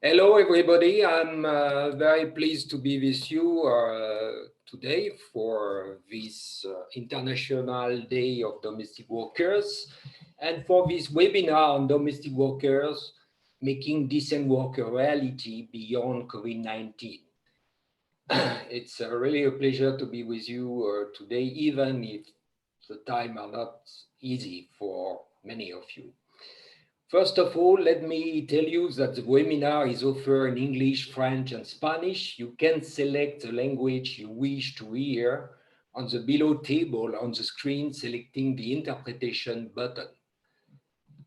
Hello, everybody. I'm very pleased to be with you today for this International Day of Domestic Workers and for this webinar on domestic workers making decent work a reality beyond COVID-19. It's really a pleasure to be with you today, even if the time are not easy for many of you. First of all, let me tell you that the webinar is offered in English, French, and Spanish. You can select the language you wish to hear on the below table on the screen, selecting the interpretation button.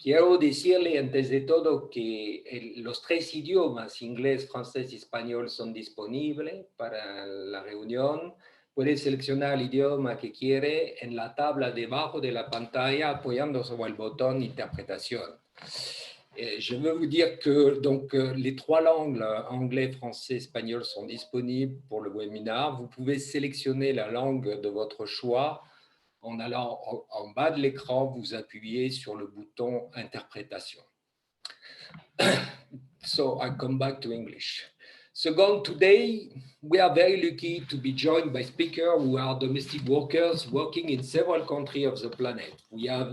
Quiero decirle antes de todo que los tres idiomas, inglés, francés y español, son disponibles para la reunión. Puede seleccionar el idioma que quiere en la tabla debajo de la pantalla apoyando sobre el botón interprétation. Je veux vous dire que donc, les trois langues, anglais, français, espagnol, sont disponibles pour le webinaire. Vous pouvez sélectionner la langue de votre choix en allant en bas de l'écran, vous appuyez sur le bouton interprétation. So I come back to English. Second, today we are very lucky to be joined by speakers who are domestic workers working in several countries of the planet. We have,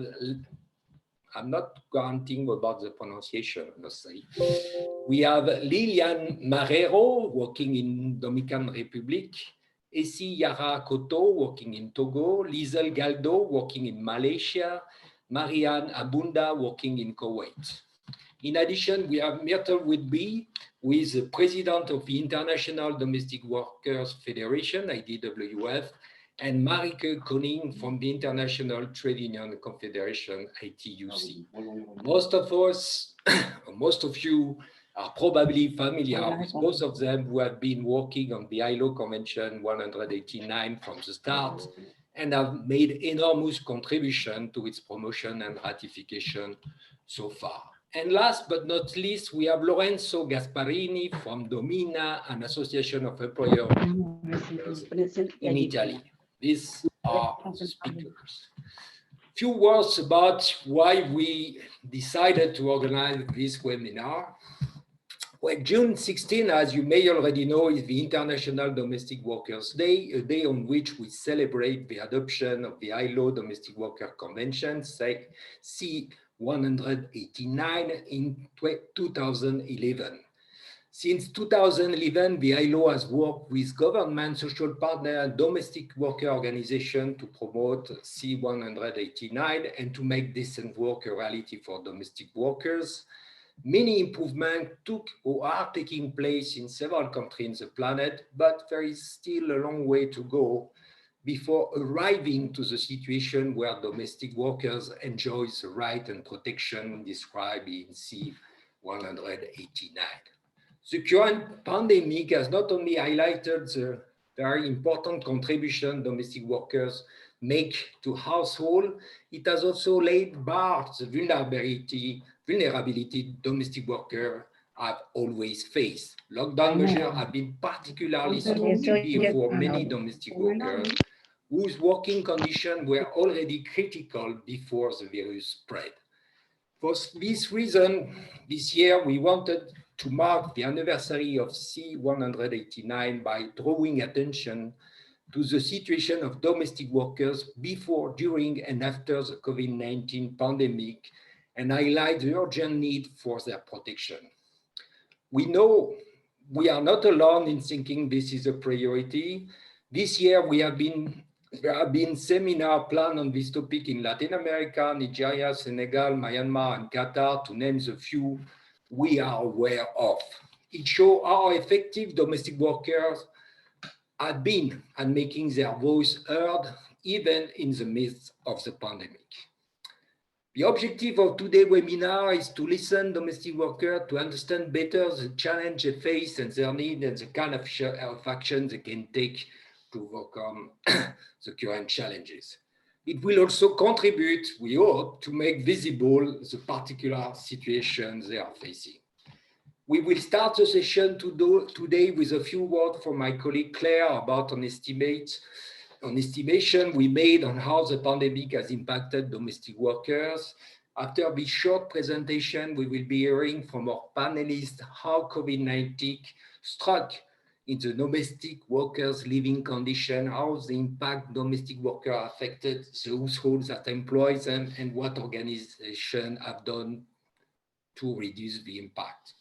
I'm not guaranteeing about the pronunciation, I must say. We have Lilian Marrero working in Dominican Republic, Essi Yara Koto working in Togo, Lizel Galdo working in Malaysia, Marianne Abunda working in Kuwait. In addition, we have Myrtle Whitby, who is the president of the International Domestic Workers Federation, IDWF, and Marike Koning from the International Trade Union Confederation, ITUC. Most of us, most of you, are probably familiar with both of them who have been working on the ILO Convention 189 from the start and have made enormous contribution to its promotion and ratification so far. And last but not least, we have Lorenzo Gasparini from Domina, an association of employers in Italy. These are the speakers. Few words about why we decided to organize this webinar. Well, June 16, as you may already know, is the International Domestic Workers Day, a day on which we celebrate the adoption of the ILO Domestic Worker Convention, C-189 in 2011. Since 2011, the ILO has worked with government, social partner, and domestic worker organizations to promote C-189 and to make decent work a reality for domestic workers. Many improvements took or are taking place in several countries on the planet, but there is still a long way to go before arriving to the situation where domestic workers enjoy the right and protection described in C-189. The current pandemic has not only highlighted the very important contribution domestic workers make to household, it has also laid bare the vulnerability domestic workers have always faced. Lockdown measures have been particularly severe for many domestic workers whose working conditions were already critical before the virus spread. For this reason, this year we wanted to mark the anniversary of C-189 by drawing attention to the situation of domestic workers before, during, and after the COVID-19 pandemic and highlight the urgent need for their protection. We know we are not alone in thinking this is a priority. This year there have been seminars planned on this topic in Latin America, Nigeria, Senegal, Myanmar, and Qatar, to name the few we are aware of. It shows how effective domestic workers have been at making their voice heard, even in the midst of the pandemic. The objective of today's webinar is to listen to domestic workers to understand better the challenge they face and their needs and the kind of action they can take to overcome the current challenges. It will also contribute, we hope, to make visible the particular situations they are facing. We will start the session today with a few words from my colleague Claire about an estimation we made on how the pandemic has impacted domestic workers. After this short presentation, we will be hearing from our panelists how COVID-19 struck in the domestic workers' living condition, how the impact domestic worker affected the households that employ them, and what organizations have done to reduce the impact.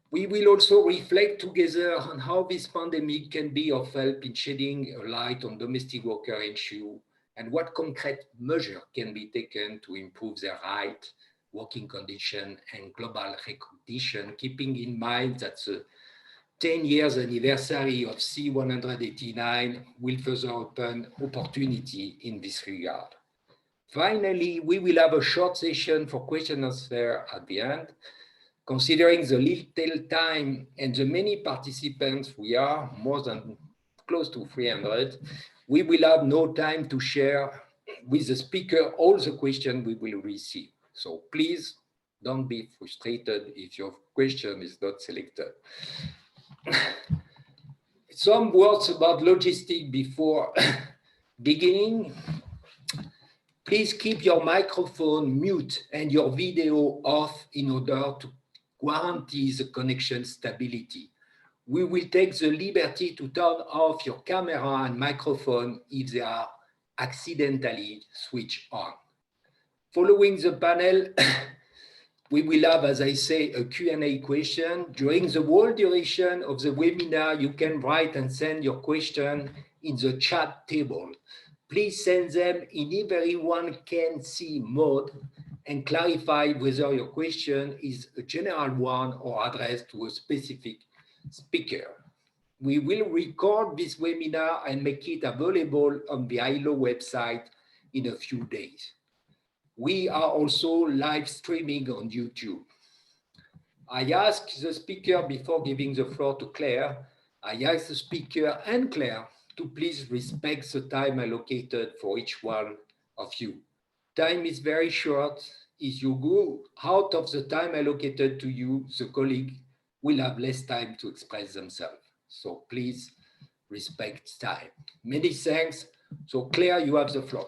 We will also reflect together on how this pandemic can be of help in shedding a light on domestic worker issue and what concrete measures can be taken to improve their right, working condition, and global recognition, keeping in mind that the 10 years anniversary of C-189 will further open opportunity in this regard. Finally, we will have a short session for question and answer at the end. Considering the little time and the many participants, we are more than close to 300, we will have no time to share with the speaker all the questions we will receive. So please don't be frustrated if your question is not selected. Some words about logistics before beginning. Please keep your microphone mute and your video off in order to guarantee the connection stability. We will take the liberty to turn off your camera and microphone if they are accidentally switched on. Following the panel, we will have, as I say, a Q&A question. During the whole duration of the webinar, you can write and send your question in the chat table. Please send them in everyone can see mode and clarify whether your question is a general one or addressed to a specific speaker. We will record this webinar and make it available on the ILO website in a few days. We are also live streaming on YouTube. I ask the speaker before giving the floor to Claire, I ask the speaker and Claire to please respect the time allocated for each one of you. Time is very short. If you go out of the time allocated to you, the colleague will have less time to express themselves. So please respect time. Many thanks. So Claire, you have the floor.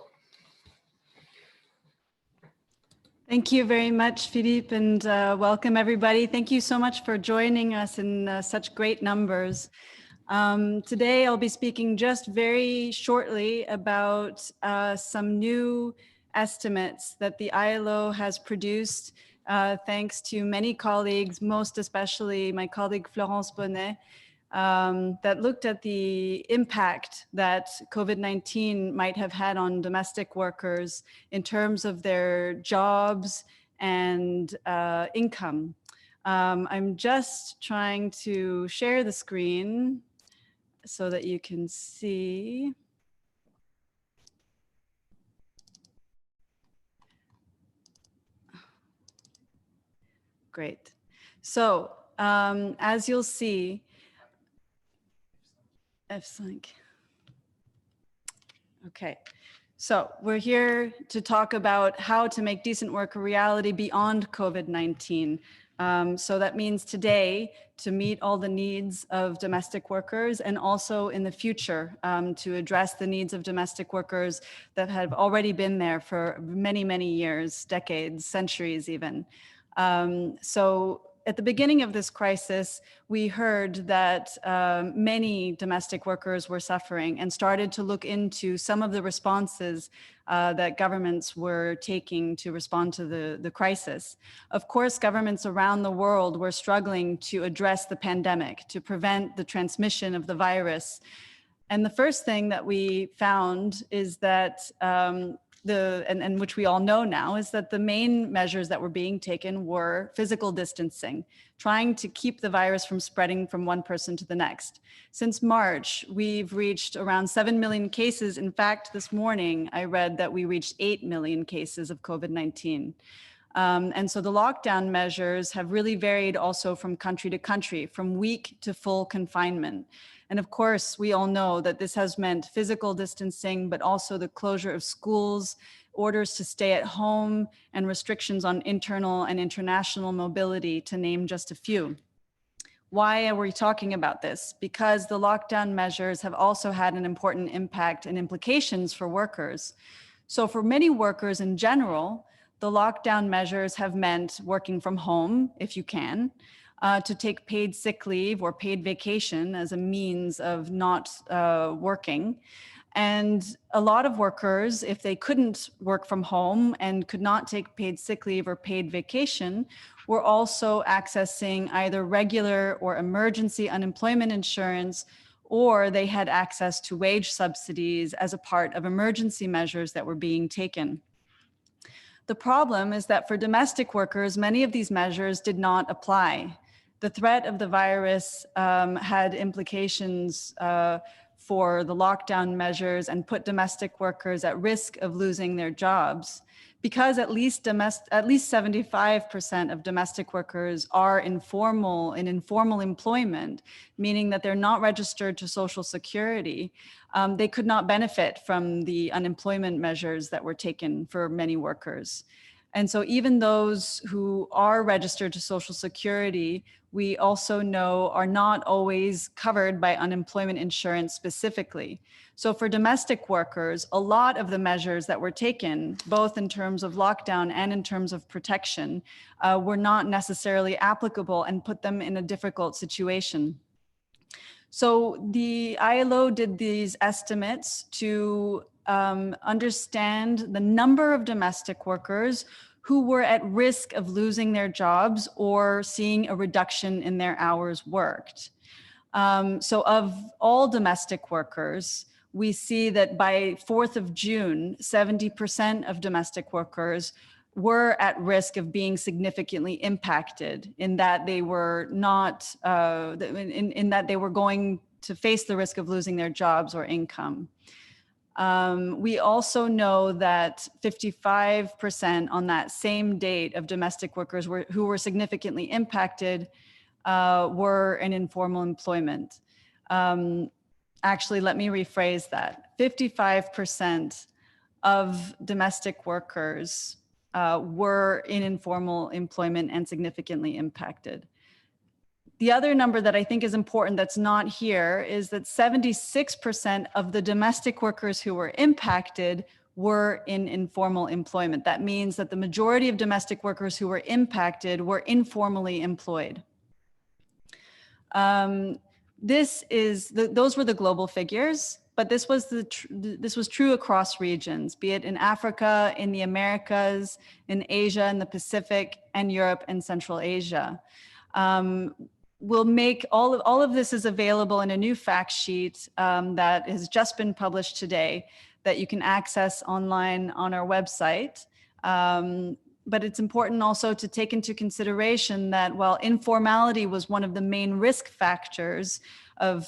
Thank you very much, Philippe, and welcome everybody. Thank you so much for joining us in such great numbers. Today, I'll be speaking just very shortly about some new estimates that the ILO has produced, thanks to many colleagues, most especially my colleague Florence Bonnet, that looked at the impact that COVID-19 might have had on domestic workers in terms of their jobs and income. I'm just trying to share the screen so that you can see. Great. So as you'll see, F-Sync. Okay. So we're here to talk about how to make decent work a reality beyond COVID-19. So that means today to meet all the needs of domestic workers and also in the future to address the needs of domestic workers that have already been there for many, many years, decades, centuries even. So at the beginning of this crisis, we heard that many domestic workers were suffering and started to look into some of the responses that governments were taking to respond to the crisis. Of course, governments around the world were struggling to address the pandemic, to prevent the transmission of the virus. And the first thing that we found is that and which we all know now, is that the main measures that were being taken were physical distancing, trying to keep the virus from spreading from one person to the next. Since March, we've reached around 7 million cases. In fact, this morning, I read that we reached 8 million cases of COVID-19. And so the lockdown measures have really varied also from country to country, from weak to full confinement. And of course, we all know that this has meant physical distancing, but also the closure of schools, orders to stay at home, and restrictions on internal and international mobility, to name just a few. Why are we talking about this? Because the lockdown measures have also had an important impact and implications for workers. So for many workers in general, the lockdown measures have meant working from home if you can, to take paid sick leave or paid vacation as a means of not working. And a lot of workers, if they couldn't work from home and could not take paid sick leave or paid vacation, were also accessing either regular or emergency unemployment insurance, or they had access to wage subsidies as a part of emergency measures that were being taken. The problem is that for domestic workers, many of these measures did not apply. The threat of the virus had implications for the lockdown measures and put domestic workers at risk of losing their jobs, because at least 75% of domestic workers are in informal employment, meaning that they're not registered to Social Security. They could not benefit from the unemployment measures that were taken for many workers. And so even those who are registered to Social Security, we also know are not always covered by unemployment insurance specifically. So for domestic workers, a lot of the measures that were taken, both in terms of lockdown and in terms of protection, were not necessarily applicable and put them in a difficult situation. So the ILO did these estimates to understand the number of domestic workers who were at risk of losing their jobs or seeing a reduction in their hours worked. So of all domestic workers, we see that by 4th of June, 70% of domestic workers were at risk of being significantly impacted, in that they were not, in that they were going to face the risk of losing their jobs or income. We also know that 55% on that same date of domestic workers who were significantly impacted were in informal employment. Actually, let me rephrase that. 55% of domestic workers were in informal employment and significantly impacted. The other number that I think is important that's not here is that 76% of the domestic workers who were impacted were in informal employment. That means that the majority of domestic workers who were impacted were informally employed. Those were the global figures, but this was true across regions, be it in Africa, in the Americas, in Asia, in the Pacific, and Europe and Central Asia. We'll make all of this is available in a new fact sheet that has just been published today that you can access online on our website. But it's important also to take into consideration that while informality was one of the main risk factors of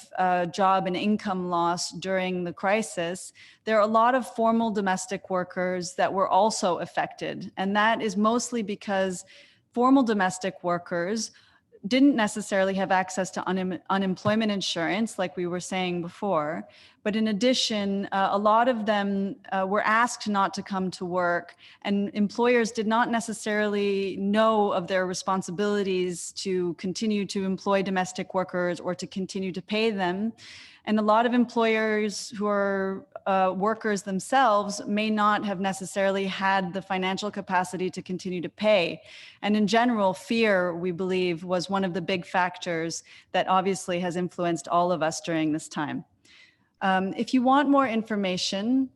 job and income loss during the crisis, there are a lot of formal domestic workers that were also affected. And that is mostly because formal domestic workers didn't necessarily have access to unemployment insurance, like we were saying before. But in addition, a lot of them were asked not to come to work, and employers did not necessarily know of their responsibilities to continue to employ domestic workers or to continue to pay them. And a lot of employers who are workers themselves may not have necessarily had the financial capacity to continue to pay. And in general, fear, we believe, was one of the big factors that obviously has influenced all of us during this time. If you want more information,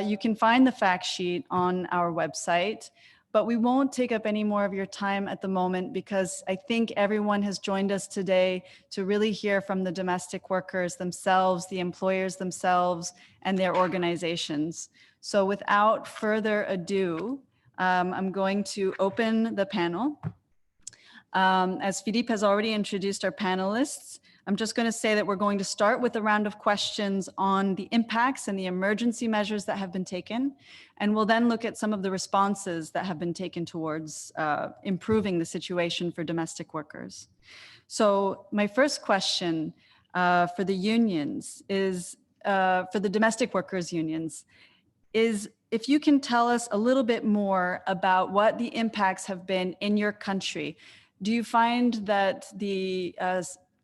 you can find the fact sheet on our website. But we won't take up any more of your time at the moment, because I think everyone has joined us today to really hear from the domestic workers themselves, the employers themselves, and their organizations. So without further ado, I'm going to open the panel. As Philippe has already introduced our panelists, I'm just going to say that we're going to start with a round of questions on the impacts and the emergency measures that have been taken. And we'll then look at some of the responses that have been taken towards improving the situation for domestic workers. So my first question for the unions is, for the domestic workers unions, is if you can tell us a little bit more about what the impacts have been in your country. Do you find that the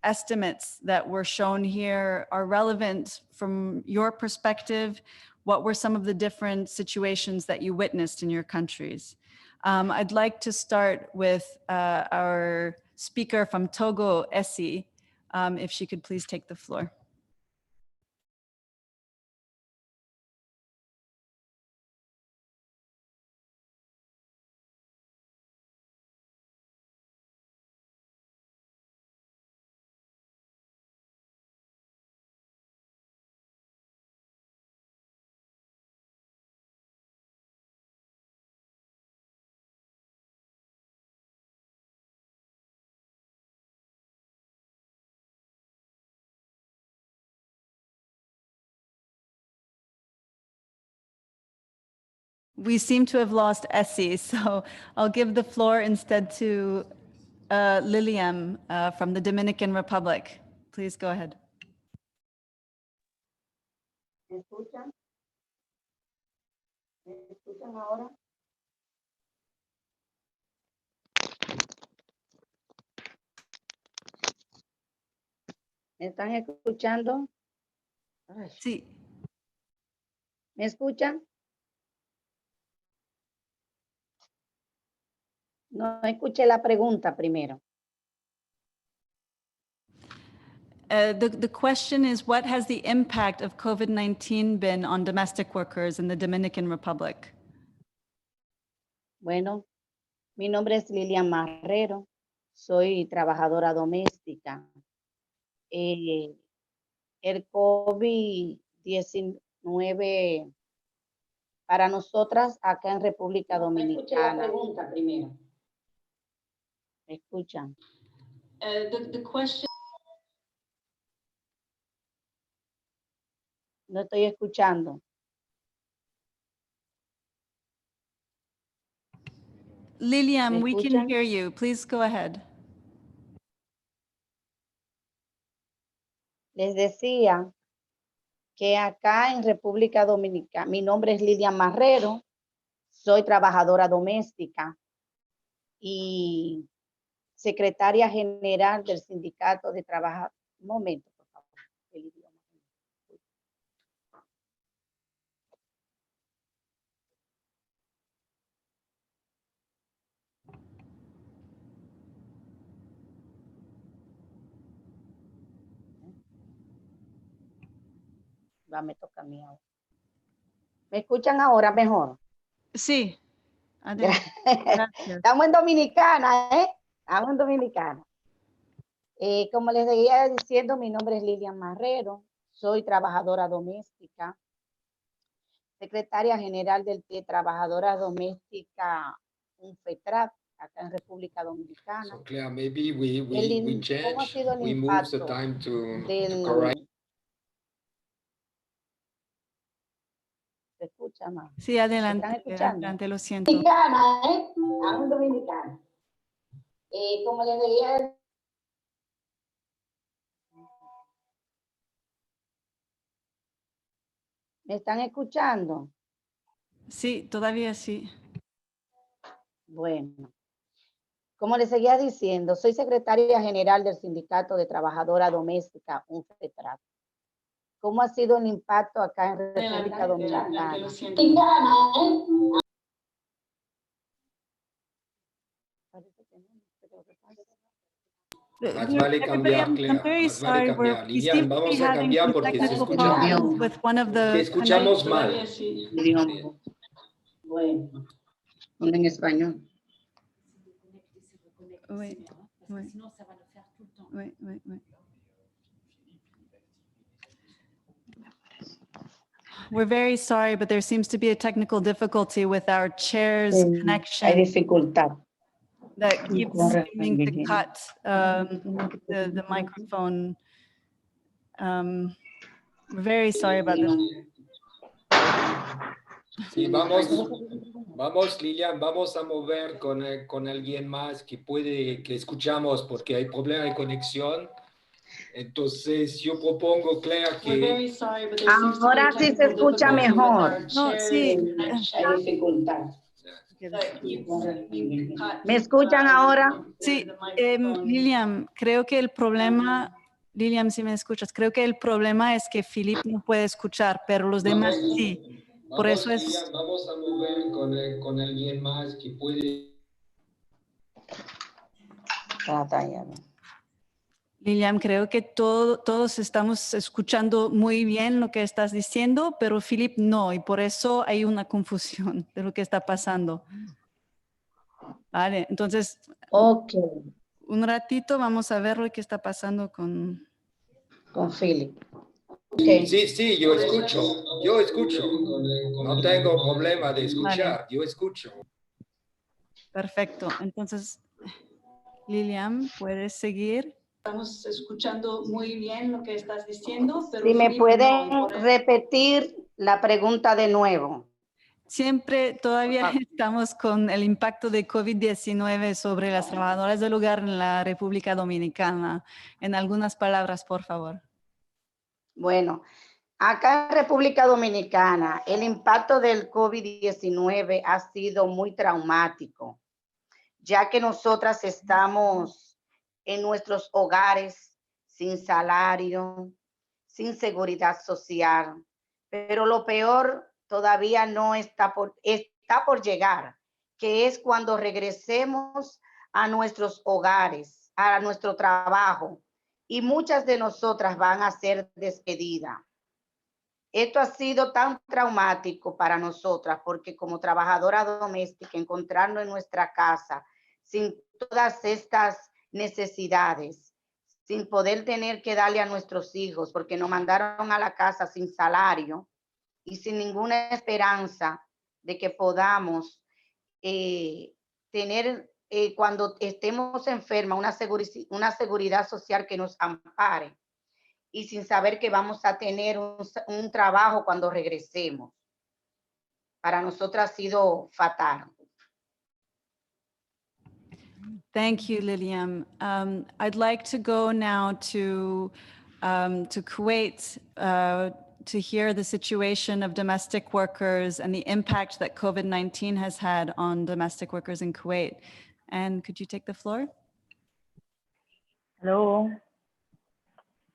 estimates that were shown here are relevant from your perspective? What were some of the different situations that you witnessed in your countries? I'd like to start with our speaker from Togo, Essie, if she could please take the floor. We seem to have lost Essie, so I'll give the floor instead to Lilian from the Dominican Republic. Please go ahead. ¿Me escuchan? ¿Me escuchan ahora? ¿Me están escuchando? Ay, Sí. ¿me escuchan? No escuché la pregunta primero. The question is, what has the impact of COVID-19 been on domestic workers in the Dominican Republic? Bueno, mi nombre es Lilian Marrero, soy trabajadora doméstica. El COVID-19 para nosotras acá en República Dominicana. La pregunta primero. ¿Me escuchan? The question. No estoy escuchando. Lilian, ¿Me we can escuchan? hear you. Please go ahead. Les decía que acá en República Dominicana, mi nombre es Lilian Marrero, soy trabajadora doméstica y secretaria general del Sindicato de Trabajo. Un momento, por favor. El idioma. Me toca a mí ahora. ¿Me escuchan ahora mejor? Sí. Adelante. Gracias. Estamos en Dominicana, ¿eh? Estamos en Dominicana. Como les seguía diciendo, mi nombre es Lilian Marrero, soy trabajadora doméstica, secretaria general de Trabajadoras Domésticas, un FETRAP, acá en República Dominicana. So Claire, maybe we change, we move the time to correct. ¿Se escucha más? Sí, adelante. ¿Me están escuchando? Adelante, lo siento. Dominicana, ¿eh? Estamos en Dominicana. Como les decía, ¿me están escuchando? Sí, todavía sí. Bueno, como les seguía diciendo, soy secretaria general del Sindicato de Trabajadora Doméstica, un FETRAP. ¿Cómo ha sido el impacto acá en República Dominicana? Más vale cambiar, Claire. Más vale cambiar. Lilian, vamos a cambiar porque se escucha mal. Que escuchamos mal. Bueno, en español. Oui, oui. Oui, oui, oui. We're very sorry, but there seems to be a technical difficulty with our chair's Hay connection dificultad. that keeps seeming to cut the microphone. We're very sorry about this. Sí, vamos, Lilian, vamos a mover con alguien más que escuchamos porque hay problema de conexión. Entonces, yo propongo, Claire, que... Ahora sí se escucha mejor. No, sí. Hay dificultad. ¿Me escuchan ahora? Sí, Lilian, creo que el problema, Lilian, si me escuchas, creo que el problema es que Philip no puede escuchar, pero los demás sí. Por eso es... Vamos a mover con alguien más que puede. Lilian, creo que todos estamos escuchando muy bien lo que estás diciendo, pero Philip no, y por eso hay una confusión de lo que está pasando. Vale, entonces, Ok, un ratito vamos a ver lo que está pasando con... con Philip. Okay. Sí, yo escucho. No tengo problema de escuchar, Vale. yo escucho. Perfecto, entonces, Lilian, ¿puedes seguir? Estamos escuchando muy bien lo que estás diciendo, pero Si me Philip no, pueden y por eso... repetir la pregunta de nuevo. Siempre todavía estamos con el impacto de COVID-19 sobre las trabajadoras del hogar en la República Dominicana. En algunas palabras, por favor. Bueno, acá en República Dominicana, el impacto del COVID-19 ha sido muy traumático, ya que nosotras estamos en nuestros hogares sin salario, sin seguridad social, pero lo peor todavía no está por llegar, que es cuando regresemos a nuestros hogares, a nuestro trabajo, y muchas de nosotras van a ser despedidas. Esto ha sido tan traumático para nosotras porque como trabajadora doméstica, encontrarnos en nuestra casa sin todas estas necesidades, sin poder tener que darle a nuestros hijos porque nos mandaron a la casa sin salario y sin ninguna esperanza de que podamos tener cuando estemos enfermas una seguridad social que nos ampare y sin saber que vamos a tener un trabajo cuando regresemos. Para nosotros ha sido fatal. Thank you, Lilian. I'd like to go now to Kuwait to hear the situation of domestic workers and the impact that COVID-19 has had on domestic workers in Kuwait. And could you take the floor? Hello.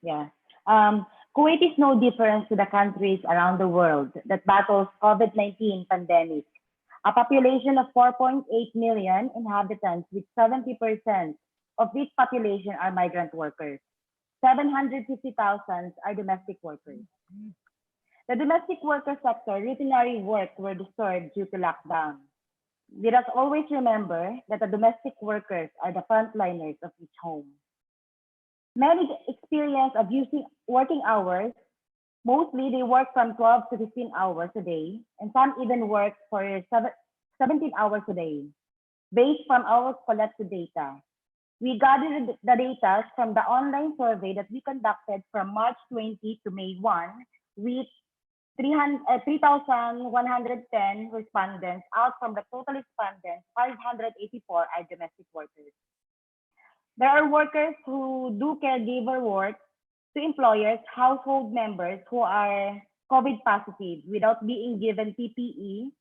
Yeah. Kuwait is no different to the countries around the world that battles COVID-19 pandemic. A population of 4.8 million inhabitants, with 70% of this population are migrant workers. 750,000 are domestic workers. The domestic worker sector routinary work were disturbed due to lockdown. Let us always remember that the domestic workers are the frontliners of each home. Many experience abusing working hours. Mostly they work from 12 to 15 hours a day, and some even work for 17 hours a day. Based from our collected data, we gathered the data from the online survey that we conducted from March 20 to May 1 with 3,110 respondents. Out from the total respondents, 584 are domestic workers. There are workers who do caregiver work to employers, household members who are COVID positive without being given PPE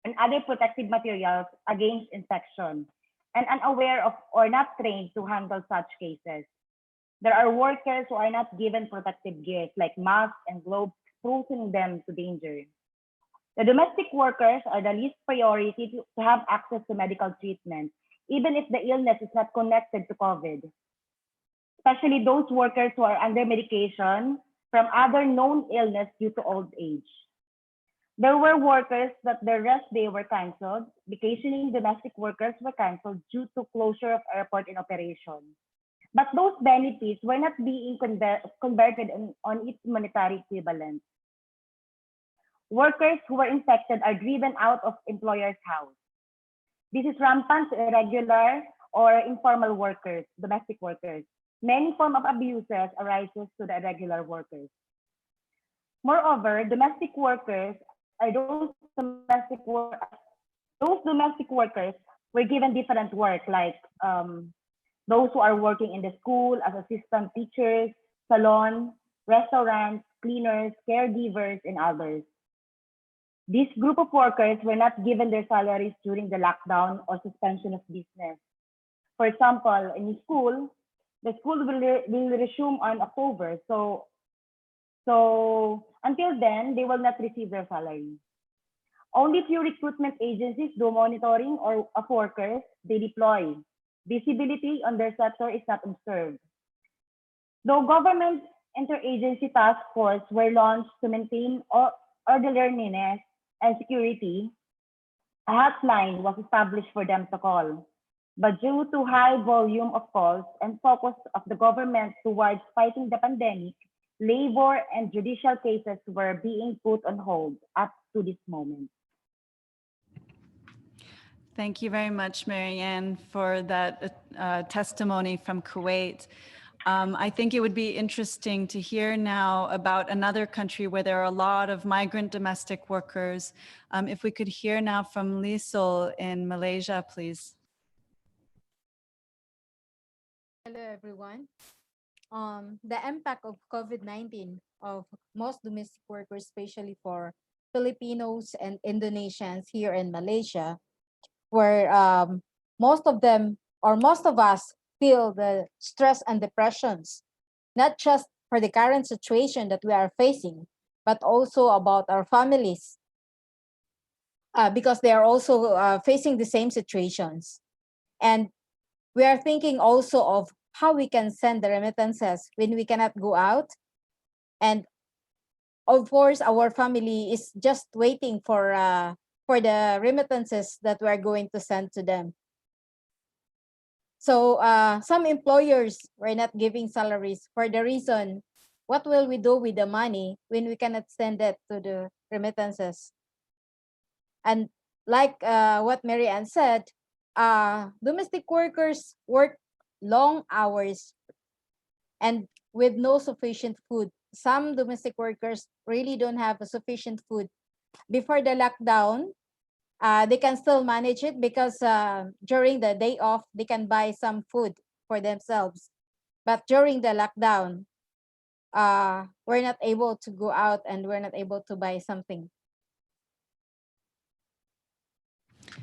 and other protective materials against infection, and unaware of or not trained to handle such cases. There are workers who are not given protective gear like masks and gloves, exposing them to danger. The domestic workers are the least priority to have access to medical treatment, even if the illness is not connected to COVID, especially those workers who are under medication from other known illness due to old age. There were workers that their rest day were canceled. Vacationing domestic workers were canceled due to closure of airport in operation. But those benefits were not being converted on its monetary equivalent. Workers who were infected are driven out of employer's house. This is rampant to irregular or informal workers, domestic workers. Many forms of abuses arises to the irregular workers. Moreover, domestic workers are those domestic workers were given different work, like those who are working in the school as assistant teachers, salon, restaurants, cleaners, caregivers, and others. This group of workers were not given their salaries during the lockdown or suspension of business. For example, in school, the school will resume on October. So until then, they will not receive their salary. Only few recruitment agencies do monitoring of workers they deploy. Visibility on their sector is not observed. Though government interagency task force were launched to maintain orderliness and security, a hotline was established for them to call. But due to high volume of calls and focus of the government towards fighting the pandemic, labor and judicial cases were being put on hold up to this moment. Thank you very much, Marianne, for that testimony from Kuwait. I think it would be interesting to hear now about another country where there are a lot of migrant domestic workers. If we could hear now from Liesl in Malaysia, please. Hello, everyone. The impact of COVID-19 of most domestic workers, especially for Filipinos and Indonesians here in Malaysia, where most of them or most of us feel the stress and depressions, not just for the current situation that we are facing, but also about our families, because they are also facing the same situations. And we are thinking also of how we can send the remittances when we cannot go out. And of course, our family is just waiting for the remittances that we're going to send to them. So some employers were not giving salaries for the reason, what will we do with the money when we cannot send it to the remittances? And like what Mary Ann said, domestic workers work long hours and with no sufficient food. Some domestic workers really don't have sufficient food. Before the lockdown, they can still manage it because during the day off, they can buy some food for themselves. But during the lockdown, we're not able to go out and we're not able to buy something.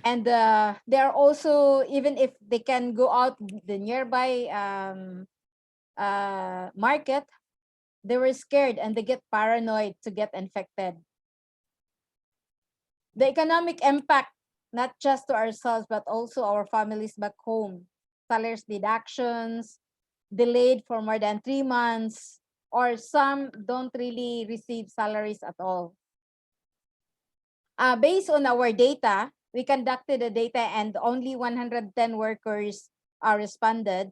And they're also, even if they can go out the nearby market, they were scared and they get paranoid to get infected. The economic impact, not just to ourselves, but also our families back home. Salaries deductions, delayed for more than 3 months, or some don't really receive salaries at all. Based on our data, we conducted the data and only 110 workers responded.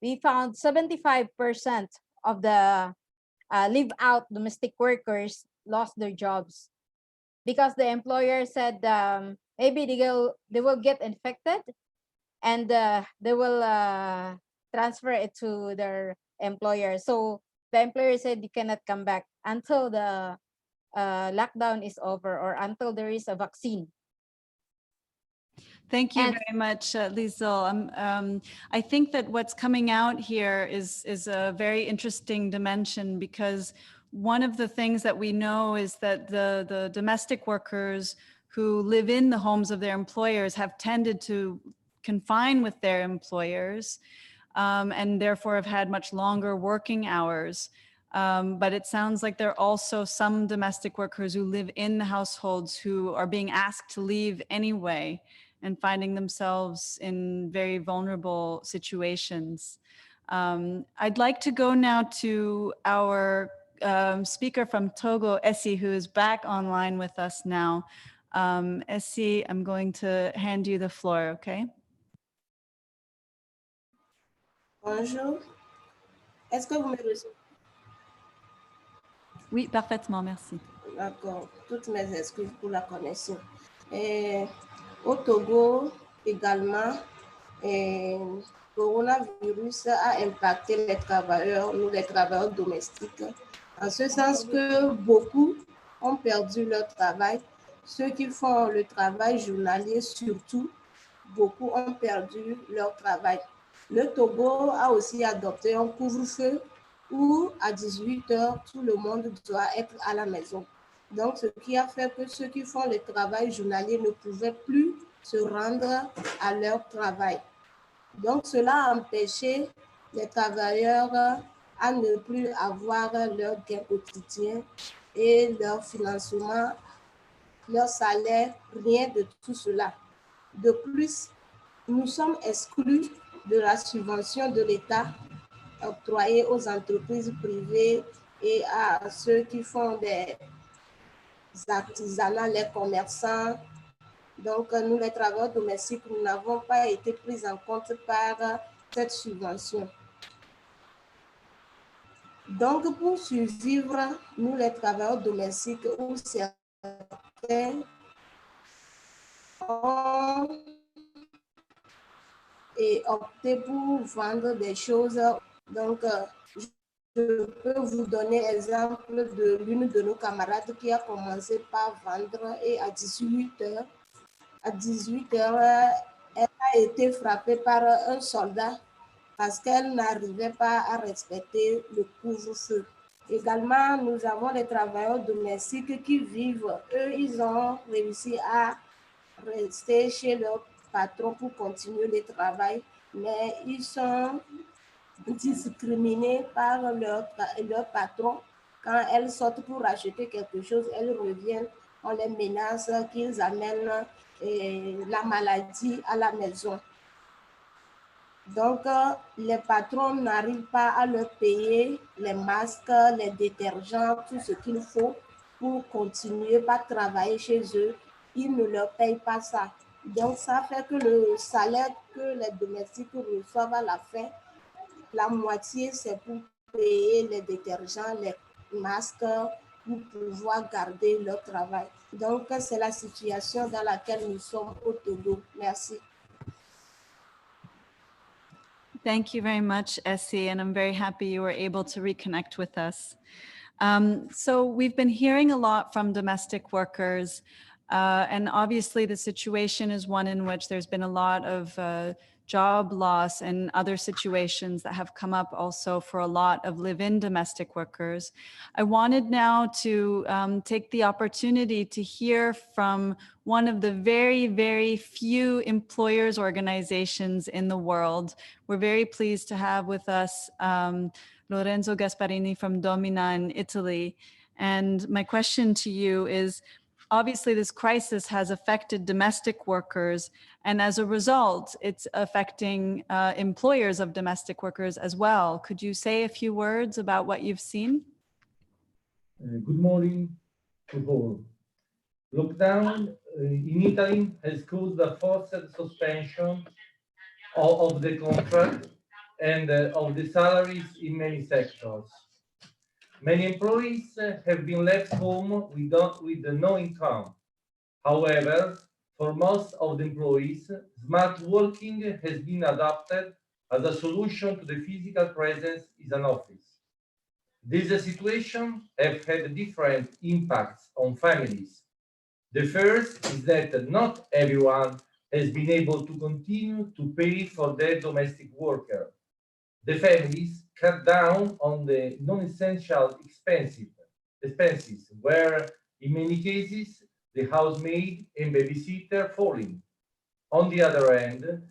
We found 75% of the live-out domestic workers lost their jobs because the employer said maybe they will get infected and they will transfer it to their employer. So the employer said you cannot come back until the lockdown is over or until there is a vaccine. Thank you very much, Liesl. I think that what's coming out here is a very interesting dimension, because one of the things that we know is that the domestic workers who live in the homes of their employers have tended to confine with their employers and therefore have had much longer working hours. But it sounds like there are also some domestic workers who live in the households who are being asked to leave anyway and finding themselves in very vulnerable situations. I'd like to go now to our speaker from Togo, Essie, who is back online with us now. Essie, I'm going to hand you the floor, okay? Bonjour. Est-ce que vous me recevez? Oui, parfaitement, merci. D'accord. Toutes mes excuses pour la connexion. Au Togo, également, le coronavirus a impacté les travailleurs, nous les travailleurs domestiques, en ce sens que beaucoup ont perdu leur travail. Ceux qui font le travail journalier, surtout, beaucoup ont perdu leur travail. Le Togo a aussi adopté un couvre-feu où à 18h, tout le monde doit être à la maison. Donc, ce qui a fait que ceux qui font le travail journalier ne pouvaient plus se rendre à leur travail. Donc, cela a empêché les travailleurs à ne plus avoir leur gain quotidien et leur financement leur salaire, rien de tout cela. De plus, nous sommes exclus de la subvention de l'État octroyée aux entreprises privées et à ceux qui font des artisanats, les commerçants. Donc, nous, les travailleurs domestiques, nous n'avons pas été pris en compte par cette subvention. Donc, pour survivre, nous, les travailleurs domestiques, ou certains ont opté pour vendre des choses. Donc, je peux vous donner l'exemple de l'une de nos camarades qui a commencé par vendre et à 18 heures, elle a été frappée par un soldat parce qu'elle n'arrivait pas à respecter le couvre-feu. Également, nous avons les travailleurs domestiques qui vivent. Eux, ils ont réussi à rester chez leur patron pour continuer le travail, mais ils sont discriminés par leur patron. Quand elles sortent pour acheter quelque chose, elles reviennent, on les menace qu'ils amènent la maladie à la maison. Donc, les patrons n'arrivent pas à leur payer les masques, les détergents, tout ce qu'il faut pour continuer à travailler chez eux. Ils ne leur payent pas ça. Donc, ça fait que le salaire que les domestiques reçoivent à la fin, la moitié, c'est pour payer les détergents, les masques, pour pouvoir garder leur travail. Donc, c'est la situation dans laquelle nous sommes au Togo. Merci. Thank you very much, Essie, and I'm very happy you were able to reconnect with us. So we've been hearing a lot from domestic workers, and obviously the situation is one in which there's been a lot of job loss and other situations that have come up also for a lot of live-in domestic workers. I wanted now to take the opportunity to hear from one of the very, very few employers organizations in the world. We're very pleased to have with us Lorenzo Gasparini from Domina in Italy. And my question to you is, obviously this crisis has affected domestic workers, and as a result, it's affecting employers of domestic workers as well. Could you say a few words about what you've seen? Good morning to all. Lockdown in Italy has caused a forced suspension of the contract and of the salaries in many sectors. Many employees have been left home with no income. However, for most of the employees, smart working has been adopted as a solution to the physical presence in an office. This situation has had different impacts on families. The first is that not everyone has been able to continue to pay for their domestic worker. The families cut down on the non-essential expenses, where in many cases the housemaid and babysitter falling. On the other hand,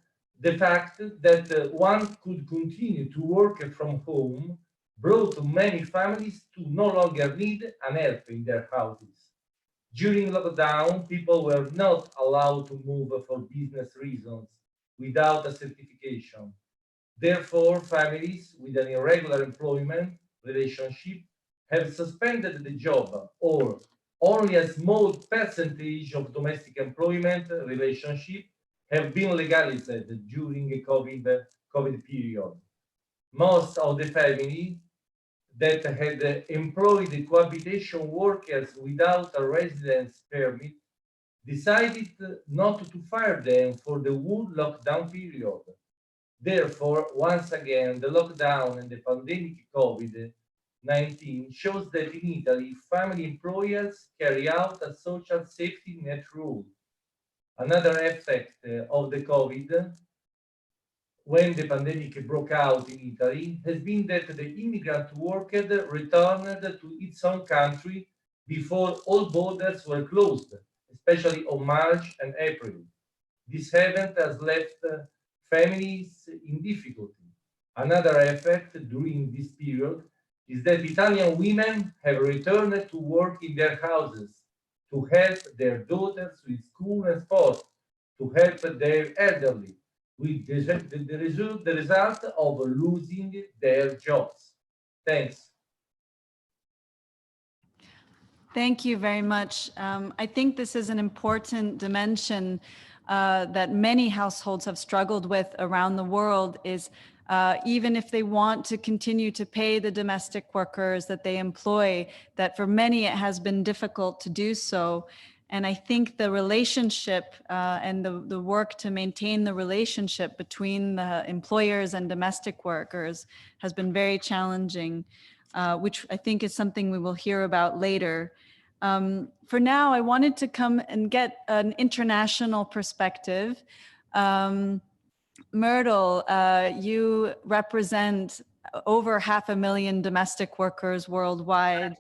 the fact that one could continue to work from home brought many families to no longer need an help in their houses. During lockdown, people were not allowed to move for business reasons without a certification. Therefore, families with an irregular employment relationship have suspended the job, or only a small percentage of domestic employment relationship have been legalized during the COVID period. Most of the families that had employed cohabitation workers without a residence permit decided not to fire them for the whole lockdown period. Therefore, once again, the lockdown and the pandemic COVID-19 shows that in Italy, family employers carry out a social safety net rule. Another effect of the COVID, when the pandemic broke out in Italy, has been that the immigrant worker returned to its own country before all borders were closed, especially on March and April. This event has left families in difficulty. Another effect during this period is that Italian women have returned to work in their houses to help their daughters with school and sport, to help their elderly, with the result of losing their jobs. Thanks. Thank you very much. I think this is an important dimension that many households have struggled with around the world is even if they want to continue to pay the domestic workers that they employ, that for many it has been difficult to do so. And I think the relationship and the work to maintain the relationship between the employers and domestic workers has been very challenging. Which I think is something we will hear about later. For now, I wanted to come and get an international perspective. Myrtle, you represent over 500,000 domestic workers worldwide.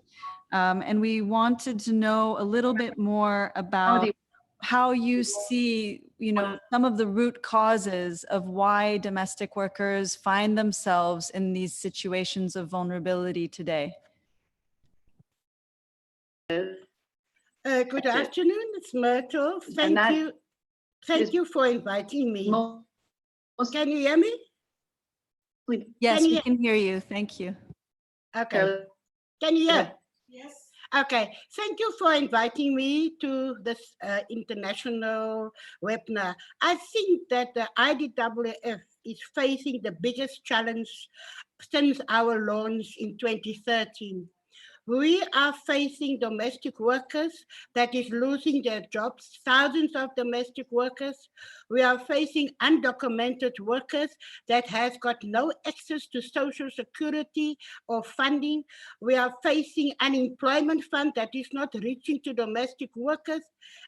And we wanted to know a little bit more about how you see, some of the root causes of why domestic workers find themselves in these situations of vulnerability today. Good afternoon, it's Myrtle. Thank you for inviting me. Can you hear me? Yes, we can hear you. Thank you. Okay. Can you hear? Yes. Okay. Thank you for inviting me to this international webinar. I think that the IDWF is facing the biggest challenge since our launch in 2013. We are facing domestic workers that is losing their jobs, thousands of domestic workers. We are facing undocumented workers that has got no access to social security or funding. We are facing unemployment fund that is not reaching to domestic workers.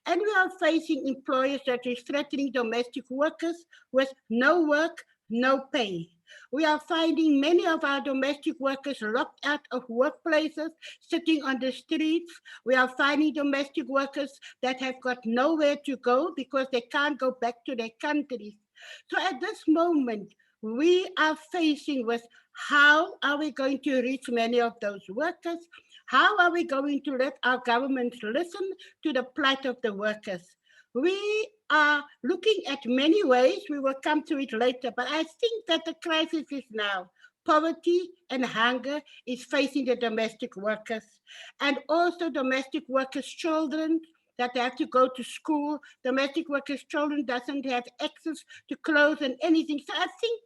And we are facing employers that is threatening domestic workers with no work, no pay. We are finding many of our domestic workers locked out of workplaces, sitting on the streets. We are finding domestic workers that have got nowhere to go because they can't go back to their countries. So at this moment, we are facing with how are we going to reach many of those workers? How are we going to let our government listen to the plight of the workers? We are looking at many ways, we will come to it later, but I think that the crisis is now. Poverty and hunger is facing the domestic workers, and also domestic workers' children that have to go to school. Domestic workers' children doesn't have access to clothes and anything. So I think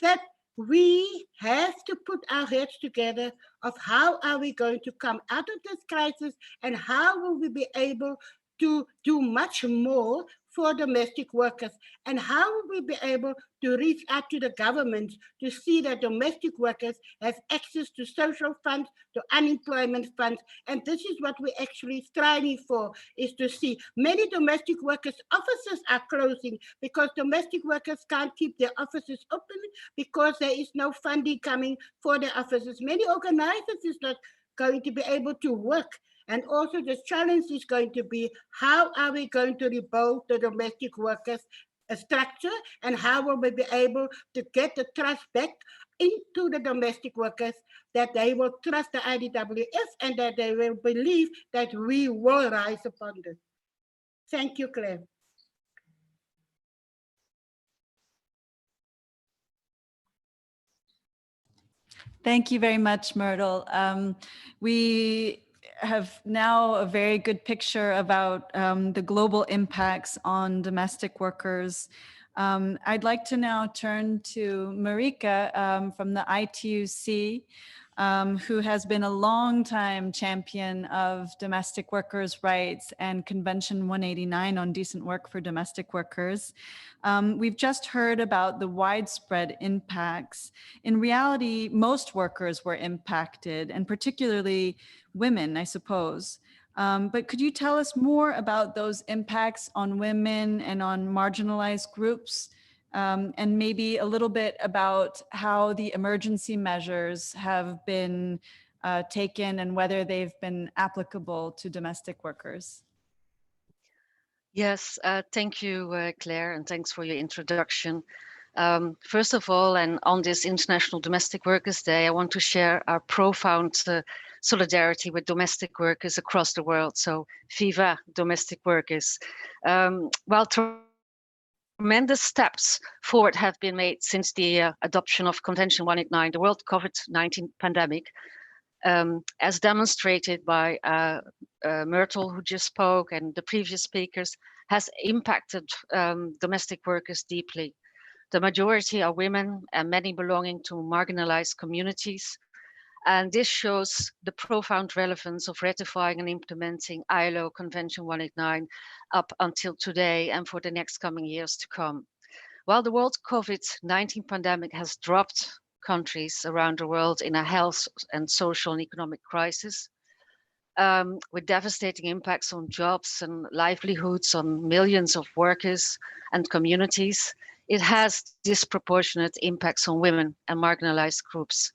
that we have to put our heads together of how are we going to come out of this crisis and how will we be able to do much more for domestic workers, and how will we be able to reach out to the government to see that domestic workers have access to social funds, to unemployment funds. And this is what we're actually striving for, is to see many domestic workers' offices are closing because domestic workers can't keep their offices open because there is no funding coming for their offices. Many organizers is not going to be able to work. And also the challenge is going to be, how are we going to rebuild the domestic workers structure, and how will we be able to get the trust back into the domestic workers, that they will trust the IDWF and that they will believe that we will rise upon this. Thank you, Claire. Thank you very much, Myrtle. We have now a very good picture about the global impacts on domestic workers. I'd like to now turn to Marika from the ITUC, who has been a long-time champion of domestic workers' rights and Convention 189 on decent work for domestic workers. We've just heard about the widespread impacts. In reality, most workers were impacted, and particularly women, I suppose. But could you tell us more about those impacts on women and on marginalized groups? And maybe a little bit about how the emergency measures have been taken and whether they've been applicable to domestic workers. Yes, thank you, Claire, and thanks for your introduction. First of all, and on this International Domestic Workers Day, I want to share our profound solidarity with domestic workers across the world. So, viva domestic workers. While tremendous steps forward have been made since the adoption of Convention 189, the World COVID-19 pandemic, as demonstrated by Myrtle, who just spoke, and the previous speakers, has impacted domestic workers deeply. The majority are women and many belonging to marginalized communities. And this shows the profound relevance of ratifying and implementing ILO Convention 189 up until today and for the next coming years to come. While the world COVID-19 pandemic has dropped countries around the world in a health and social and economic crisis, with devastating impacts on jobs and livelihoods on millions of workers and communities, it has disproportionate impacts on women and marginalized groups,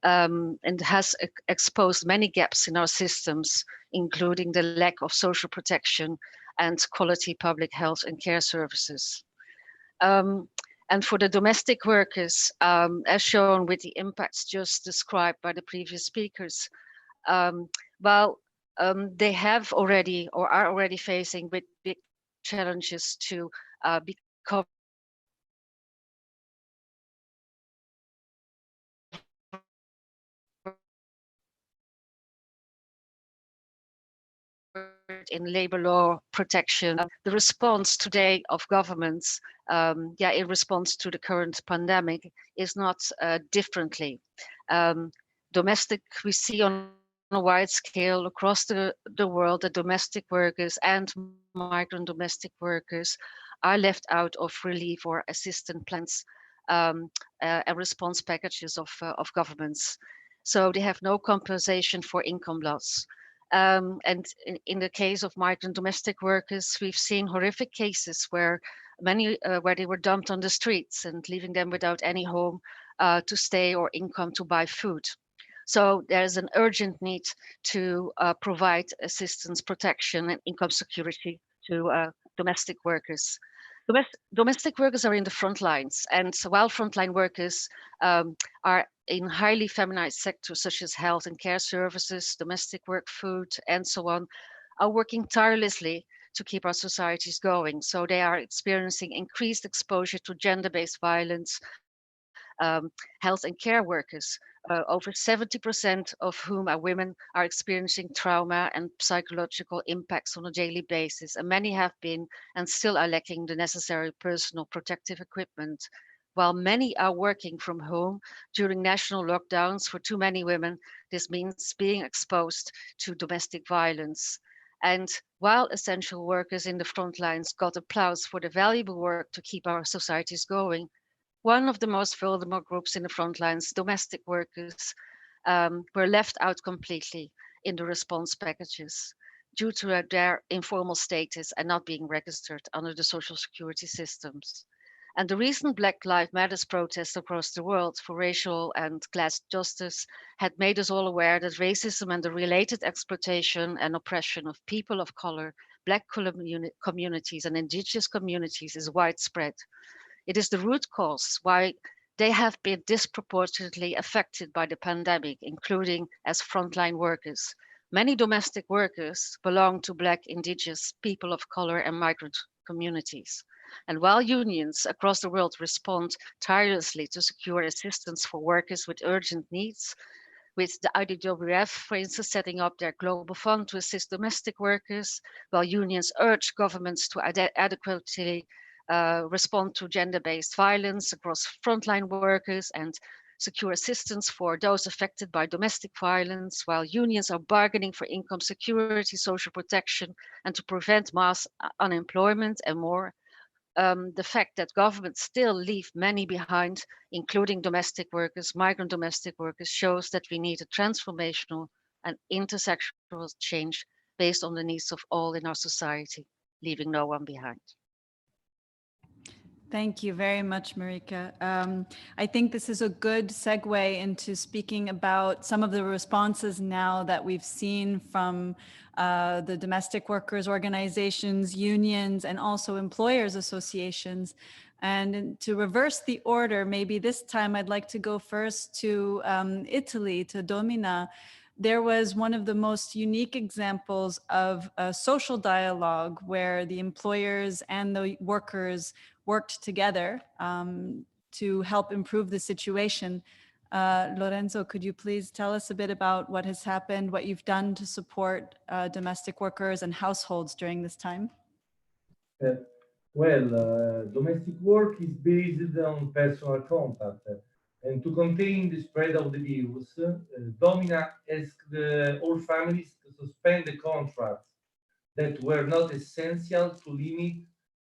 and has exposed many gaps in our systems, including the lack of social protection and quality public health and care services. And for the domestic workers, as shown with the impacts just described by the previous speakers, they have already or are already facing with big challenges to be covered in labor law protection. The response today of governments, in response to the current pandemic, is not differently. Domestic, we see on a wide scale across the world that domestic workers and migrant domestic workers are left out of relief or assistance plans and response packages of governments. So they have no compensation for income loss. And in the case of migrant domestic workers, we've seen horrific cases where where they were dumped on the streets and leaving them without any home to stay or income to buy food. So there's an urgent need to provide assistance, protection, and income security to domestic workers. Domestic workers are in the front lines, and so while frontline workers are in highly feminized sectors such as health and care services, domestic work, food, and so on, are working tirelessly to keep our societies going. So they are experiencing increased exposure to gender-based violence, health and care workers. Over 70% of whom are women are experiencing trauma and psychological impacts on a daily basis. And many have been and still are lacking the necessary personal protective equipment. While many are working from home during national lockdowns, for too many women, this means being exposed to domestic violence. And while essential workers in the front lines got applause for the valuable work to keep our societies going, one of the most vulnerable groups in the front lines, domestic workers, were left out completely in the response packages due to their informal status and not being registered under the social security systems. And the recent Black Lives Matter protests across the world for racial and class justice had made us all aware that racism and the related exploitation and oppression of people of color, Black communities and indigenous communities is widespread. It is the root cause why they have been disproportionately affected by the pandemic, including as frontline workers. Many domestic workers belong to Black, indigenous, people of color, and migrant communities. And while unions across the world respond tirelessly to secure assistance for workers with urgent needs, with the IWF, for instance, setting up their global fund to assist domestic workers, while unions urge governments to adequately respond to gender-based violence across frontline workers and secure assistance for those affected by domestic violence, while unions are bargaining for income security, social protection, and to prevent mass unemployment and more. The fact that governments still leave many behind, including domestic workers, migrant domestic workers, shows that we need a transformational and intersectional change based on the needs of all in our society, leaving no one behind. Thank you very much, Marika. I think this is a good segue into speaking about some of the responses now that we've seen from the domestic workers organizations, unions, and also employers associations. And to reverse the order, maybe this time I'd like to go first to Italy, to Domina. There was one of the most unique examples of a social dialogue where the employers and the workers worked together to help improve the situation. Lorenzo, could you please tell us a bit about what has happened, what you've done to support domestic workers and households during this time? Domestic work is based on personal contact, and to contain the spread of the virus, Domina asked all families to suspend the contracts that were not essential to limit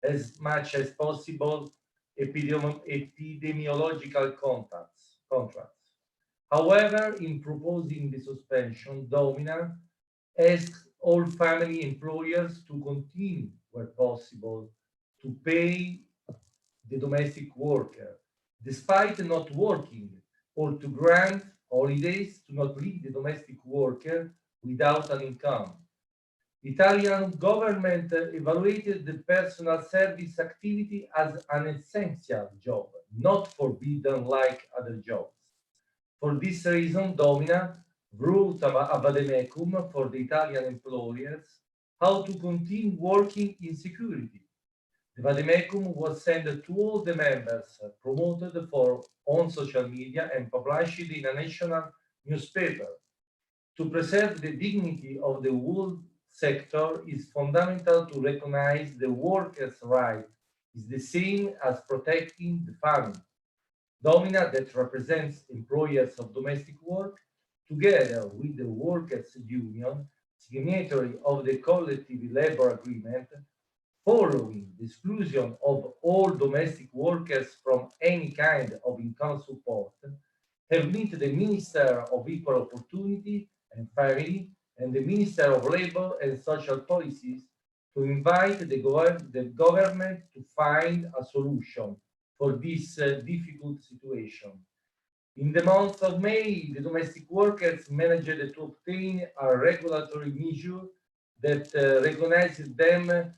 as much as possible epidemiological contracts. However, in proposing the suspension, Domina asked all family employers to continue, where possible, to pay the domestic worker, despite not working, or to grant holidays to not leave the domestic worker without an income. The Italian government evaluated the personal service activity as an essential job, not forbidden like other jobs. For this reason, Domina wrote a vademecum for the Italian employers how to continue working in security. The vademecum was sent to all the members, promoted on social media and published in a national newspaper. To preserve the dignity of the whole sector is fundamental to recognize the workers' right is the same as protecting the family. Domina, that represents employers of domestic work, together with the workers' union, signatory of the collective labor agreement, following the exclusion of all domestic workers from any kind of income support, have met the Minister of Equal Opportunity and Family and the Minister of Labor and Social Policies to invite the government to find a solution for this difficult situation. In the month of May, the domestic workers managed to obtain a regulatory measure that recognizes them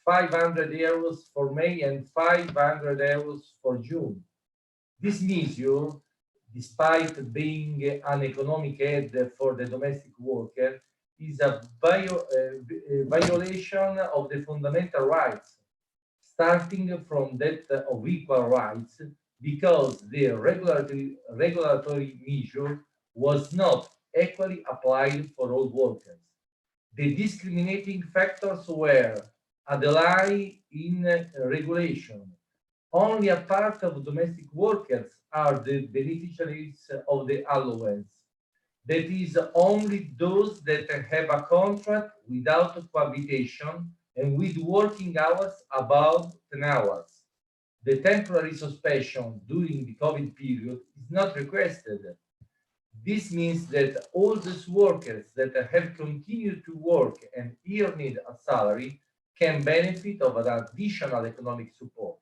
500 euros for May and 500 euros for June. This measure, despite being an economic aid for the domestic worker, is a violation of the fundamental rights, starting from that of equal rights, because the regulatory measure was not equally applied for all workers. The discriminating factors were a delay in regulation. Only a part of domestic workers are the beneficiaries of the allowance. That is, only those that have a contract without cohabitation and with working hours above 10 hours. The temporary suspension during the COVID period is not requested. This means that all those workers that have continued to work and earned a salary can benefit of an additional economic support.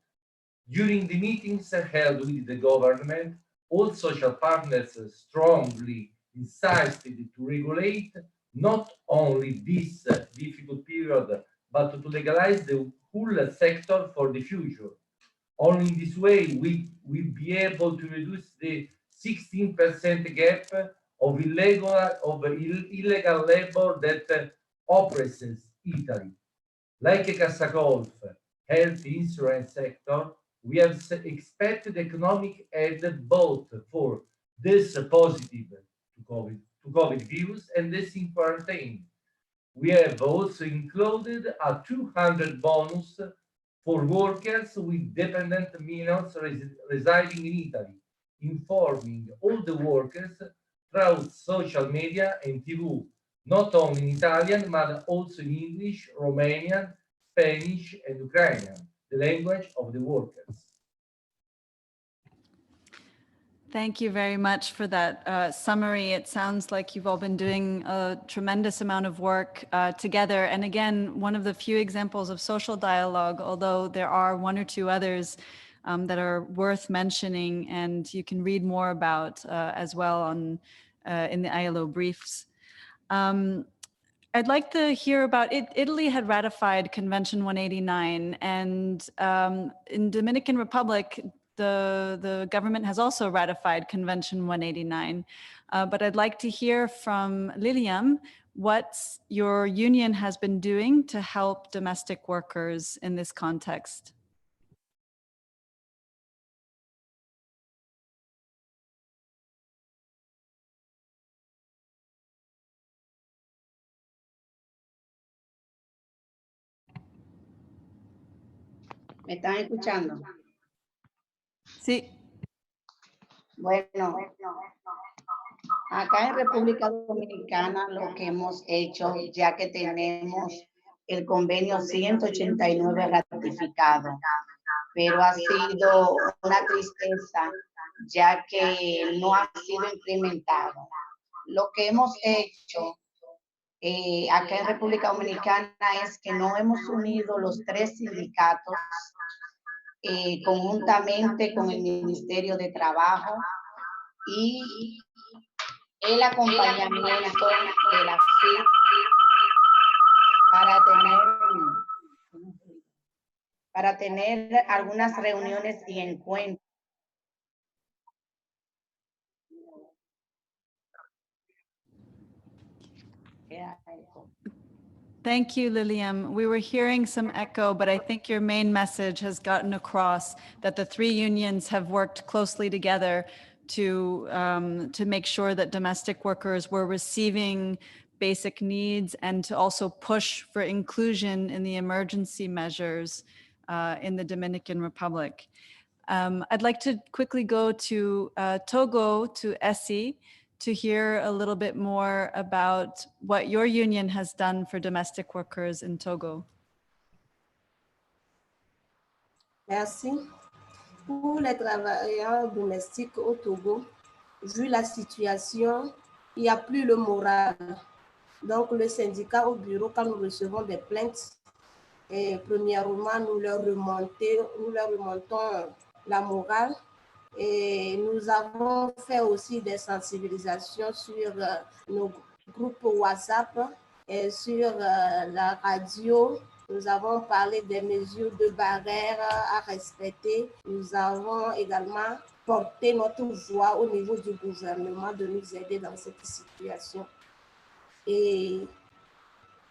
During the meetings held with the government, all social partners strongly insisted to regulate not only this difficult period, but to legalize the whole sector for the future. Only in this way we will be able to reduce the 16% gap of illegal labor that oppresses Italy. Like a Casacol, health insurance sector, we have expected economic aid both for this positive to COVID virus and this in quarantine. We have also included a 200 bonus for workers with dependent minors residing in Italy, informing all the workers through social media and TV, not only in Italian, but also in English, Romanian, Spanish, and Ukrainian, the language of the workers. Thank you very much for that summary. It sounds like you've all been doing a tremendous amount of work together. And again, one of the few examples of social dialogue, although there are one or two others that are worth mentioning, and you can read more about as well on in the ILO briefs. I'd like to hear about it. Italy had ratified Convention 189, and in Dominican Republic, the government has also ratified Convention 189. But I'd like to hear from Lilian what your union has been doing to help domestic workers in this context. ¿Me están escuchando? Sí. Bueno, acá en República Dominicana lo que hemos hecho, ya que tenemos el convenio 189 ratificado, pero ha sido una tristeza, ya que no ha sido implementado. Lo que hemos hecho acá en República Dominicana es que no hemos unido los 3 sindicatos conjuntamente con el Ministerio de Trabajo y el acompañamiento de la FIP para tener algunas reuniones y encuentros. Thank you, Lilian. We were hearing some echo, but I think your main message has gotten across that the 3 unions have worked closely together to make sure that domestic workers were receiving basic needs and to also push for inclusion in the emergency measures in the Dominican Republic. I'd like to quickly go to Togo, to Essie, to hear a little bit more about what your union has done for domestic workers in Togo. Merci. Pour les travailleurs domestiques au Togo, vu la situation, il n'y a plus le moral. Donc, le syndicat au bureau, quand nous recevons des plaintes, premièrement, nous leur remontons la morale. Et nous avons fait aussi des sensibilisations sur nos groupes WhatsApp et sur la radio. Nous avons parlé des mesures de barrière à respecter. Nous avons également porté notre voix au niveau du gouvernement de nous aider dans cette situation. Et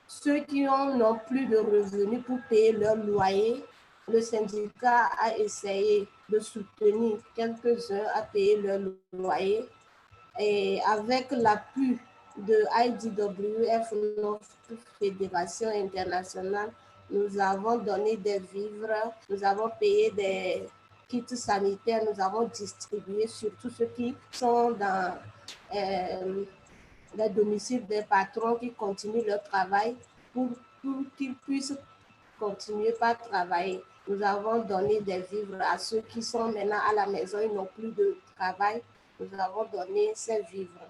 ceux qui n'ont plus de revenus pour payer leur loyer, le syndicat a essayé de soutenir quelques-uns à payer leur loyer. Et avec l'appui de IDWF, notre fédération internationale, nous avons donné des vivres, nous avons payé des kits sanitaires, nous avons distribué surtout ceux qui sont dans les domiciles des patrons qui continuent leur travail pour qu'ils puissent continuer par travailler. Nous avons donné des vivres à ceux qui sont maintenant à la maison, ils n'ont plus de travail. Nous avons donné ces vivres.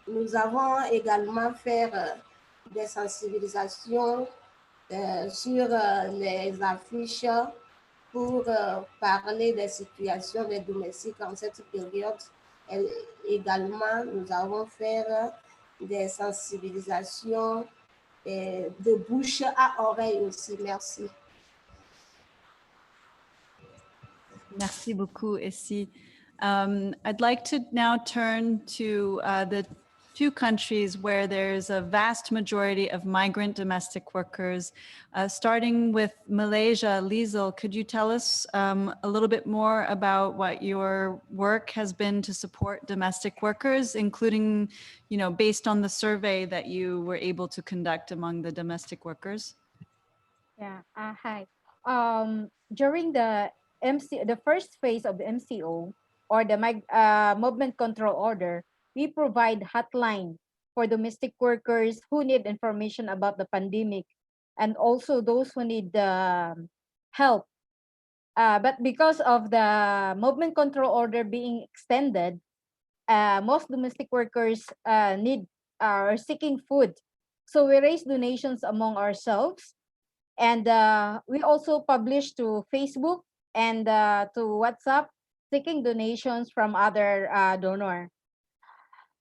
Nous avons également fait des sensibilisations sur les affiches pour parler des situations des domestiques en cette période. Et également, nous avons fait des sensibilisations de bouche à oreille aussi. Merci. Merci beaucoup, Essie. I'd like to now turn to the 2 countries where there's a vast majority of migrant domestic workers. Starting with Malaysia, Liesl, could you tell us a little bit more about what your work has been to support domestic workers, including, based on the survey that you were able to conduct among the domestic workers? Yeah. Hi. During the first phase of the MCO or the movement control order, we provide hotline for domestic workers who need information about the pandemic and also those who need help. But because of the movement control order being extended, most domestic workers are seeking food. So we raise donations among ourselves, and we also publish to Facebook and to WhatsApp, seeking donations from other donor.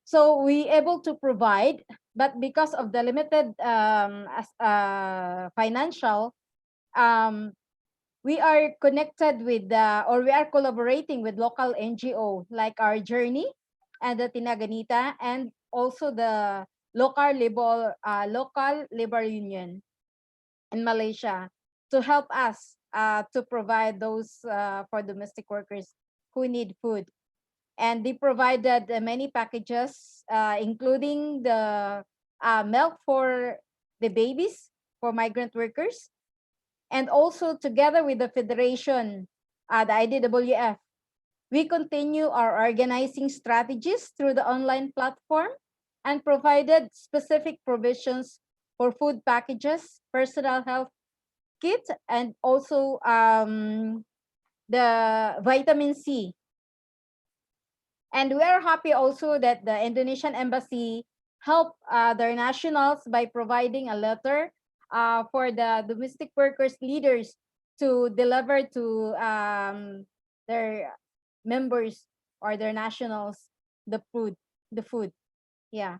So we able to provide but because of the limited financial, we are connected with or we are collaborating with local NGO like our Journey and the Tinaganita, and also the local labor union in Malaysia to help us to provide those for domestic workers who need food. And they provided many packages, including the milk for the babies, for migrant workers. And also together with the Federation, the IDWF, we continue our organizing strategies through the online platform and provided specific provisions for food packages, personal health kits, and also the vitamin C. And we are happy also that the Indonesian embassy helped their nationals by providing a letter for the domestic workers leaders to deliver to their members or their nationals the food. Yeah.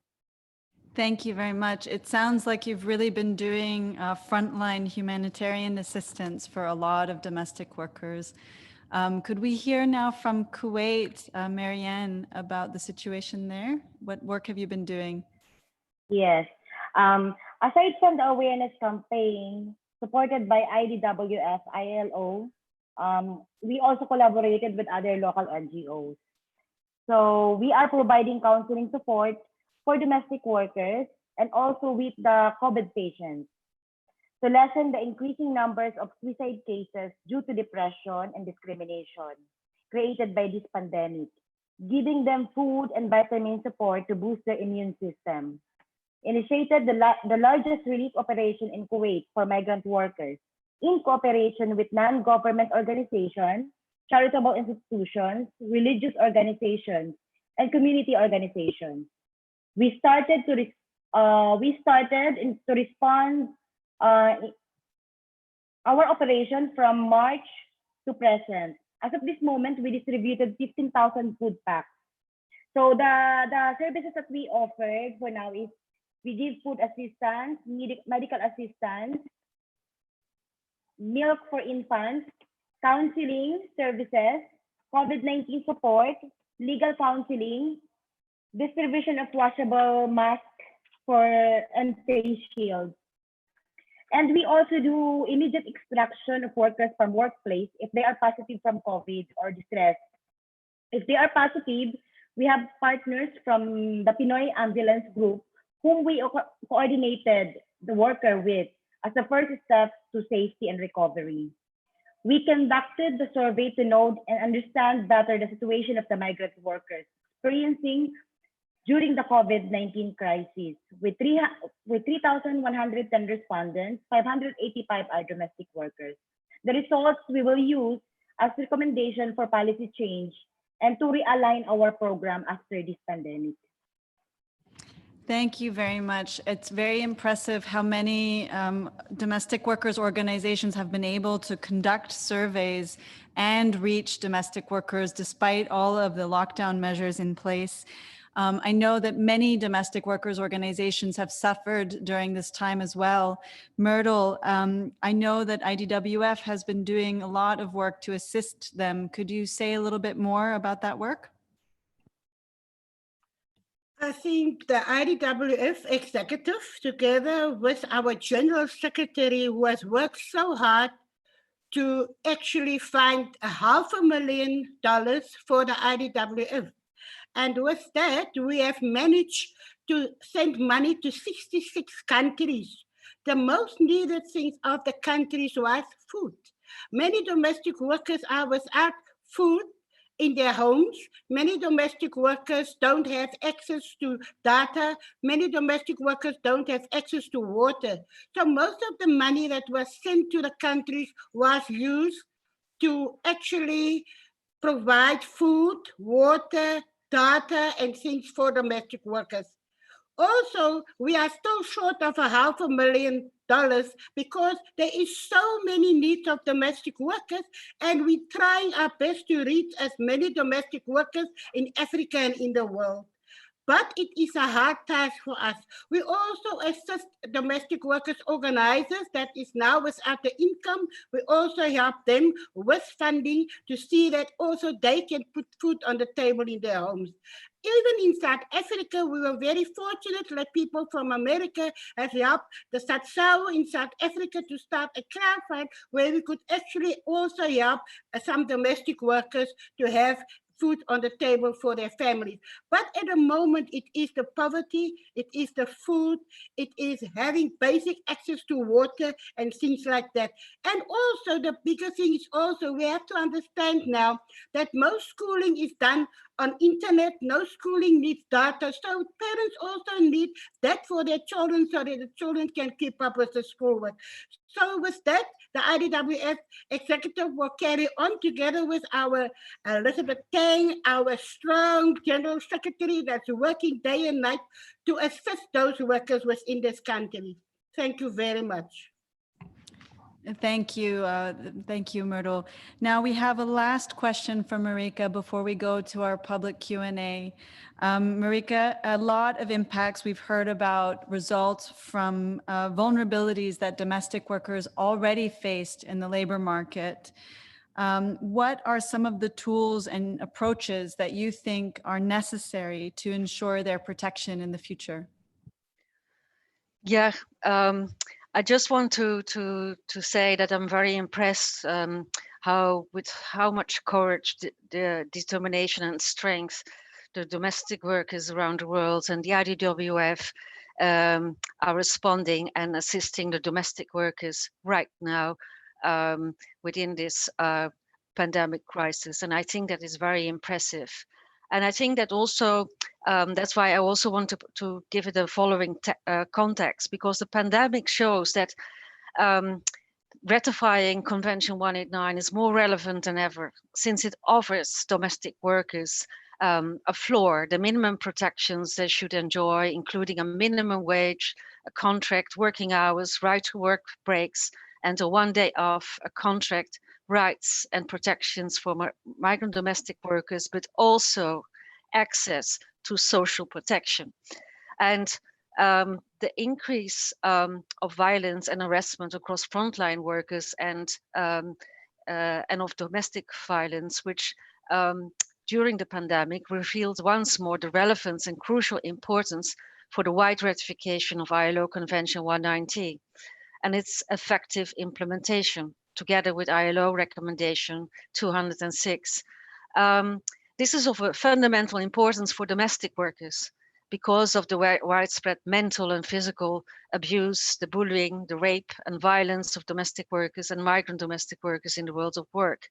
Thank you very much. It sounds like you've really been doing frontline humanitarian assistance for a lot of domestic workers. Could we hear now from Kuwait, Marianne, about the situation there? What work have you been doing? Yes. Aside from the awareness campaign supported by IDWF, ILO, we also collaborated with other local NGOs. So we are providing counseling support for domestic workers and also with the COVID patients to lessen the increasing numbers of suicide cases due to depression and discrimination created by this pandemic, giving them food and vitamin support to boost their immune system. Initiated the largest relief operation in Kuwait for migrant workers in cooperation with non-government organizations, charitable institutions, religious organizations, and community organizations. We started to respond our operation from March to present. As of this moment, we distributed 15,000 food packs. So the services that we offered for now is we give food assistance, medical assistance, milk for infants, counseling services, COVID-19 support, legal counseling, distribution of washable masks and face shields. And we also do immediate extraction of workers from workplace if they are positive from COVID or distress. If they are positive, we have partners from the Pinoy Ambulance Group whom we coordinated the worker with as the first step to safety and recovery. We conducted the survey to know and understand better the situation of the migrant workers experiencing during the COVID-19 crisis. With 3,110 respondents, 585 are domestic workers. The results we will use as recommendation for policy change and to realign our program after this pandemic. Thank you very much. It's very impressive how many domestic workers organizations have been able to conduct surveys and reach domestic workers despite all of the lockdown measures in place. I know that many domestic workers organizations have suffered during this time as well. Myrtle, I know that IDWF has been doing a lot of work to assist them. Could you say a little bit more about that work? I think the IDWF executive, together with our General Secretary, who has worked so hard to actually find $500,000 for the IDWF. And with that, we have managed to send money to 66 countries. The most needed things of the countries was food. Many domestic workers are without food in their homes. Many domestic workers don't have access to data. Many domestic workers don't have access to water. So most of the money that was sent to the countries was used to actually provide food, water, data, and things for domestic workers. Also, we are still short of $500,000 because there is so many needs of domestic workers, and we're trying our best to reach as many domestic workers in Africa and in the world. but it is a hard task for us. We also assist domestic workers organizers that is now without the income. We also help them with funding to see that also they can put food on the table in their homes. Even in South Africa, we were very fortunate that people from America have helped the Satsao in South Africa to start a crowdfund where we could actually also help some domestic workers to have food on the table for their families. But at the moment, it is the poverty, it is the food, it is having basic access to water and things like that. And also the bigger thing is also we have to understand now that most schooling is done on internet, no schooling needs data. So parents also need that for their children so that the children can keep up with the schoolwork. So with that, the IDWF executive will carry on together with our Elizabeth Tang, our strong General Secretary that's working day and night to assist those workers within this country. Thank you very much. Thank you, Myrtle. Now we have a last question from Marika before we go to our public Q&A. Marika, a lot of impacts we've heard about results from vulnerabilities that domestic workers already faced in the labor market. What are some of the tools and approaches that you think are necessary to ensure their protection in the future? Yeah, I just want to say that I'm very impressed with how much courage, the determination and strength the domestic workers around the world and the IDWF are responding and assisting the domestic workers right now within this pandemic crisis. And I think that is very impressive. And I think that also, that's why I also want to give it the following context, because the pandemic shows that ratifying Convention 189 is more relevant than ever, since it offers domestic workers a floor, the minimum protections they should enjoy, including a minimum wage, a contract, working hours, right to work breaks, and a 1 day off, a contract, rights and protections for migrant domestic workers, but also access to social protection. And the increase of violence and harassment across frontline workers and of domestic violence, which during the pandemic revealed once more the relevance and crucial importance for the wide ratification of ILO Convention 190 and its effective implementation, together with ILO Recommendation 206. This is of a fundamental importance for domestic workers because of the widespread mental and physical abuse, the bullying, the rape and violence of domestic workers and migrant domestic workers in the world of work.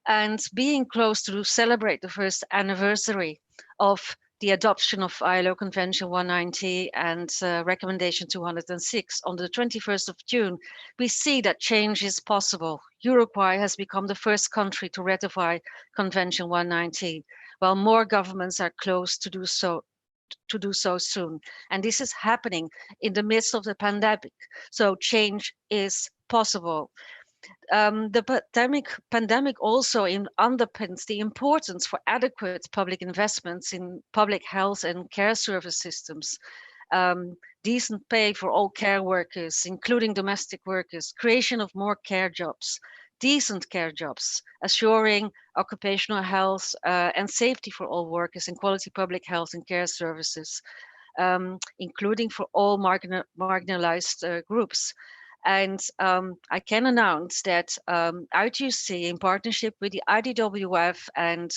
And being close to celebrate the first anniversary of the adoption of ILO Convention 190 and Recommendation 206 on the 21st of June, we see that change is possible. Uruguay has become the first country to ratify Convention 190, while more governments are close to do so soon. And this is happening in the midst of the pandemic. So change is possible. The pandemic also underpins the importance for adequate public investments in public health and care service systems, decent pay for all care workers, including domestic workers, creation of more care jobs, decent care jobs, assuring occupational health and safety for all workers, and quality public health and care services, including for all marginalized groups. And I can announce that ITUC, in partnership with the IDWF and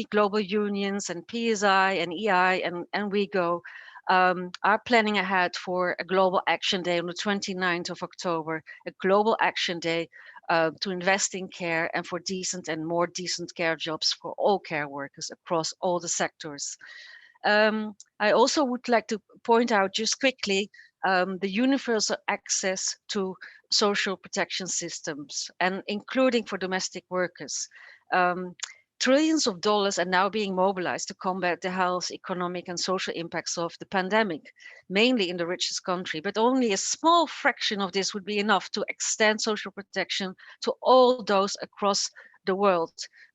global unions and PSI and EI and WeGo, are planning ahead for a global action day on the 29th of October, a global action day to invest in care and for decent and more decent care jobs for all care workers across all the sectors. I also would like to point out just quickly the universal access to social protection systems, and including for domestic workers. Trillions of dollars are now being mobilized to combat the health, economic and social impacts of the pandemic, mainly in the richest country, but only a small fraction of this would be enough to extend social protection to all those across the world.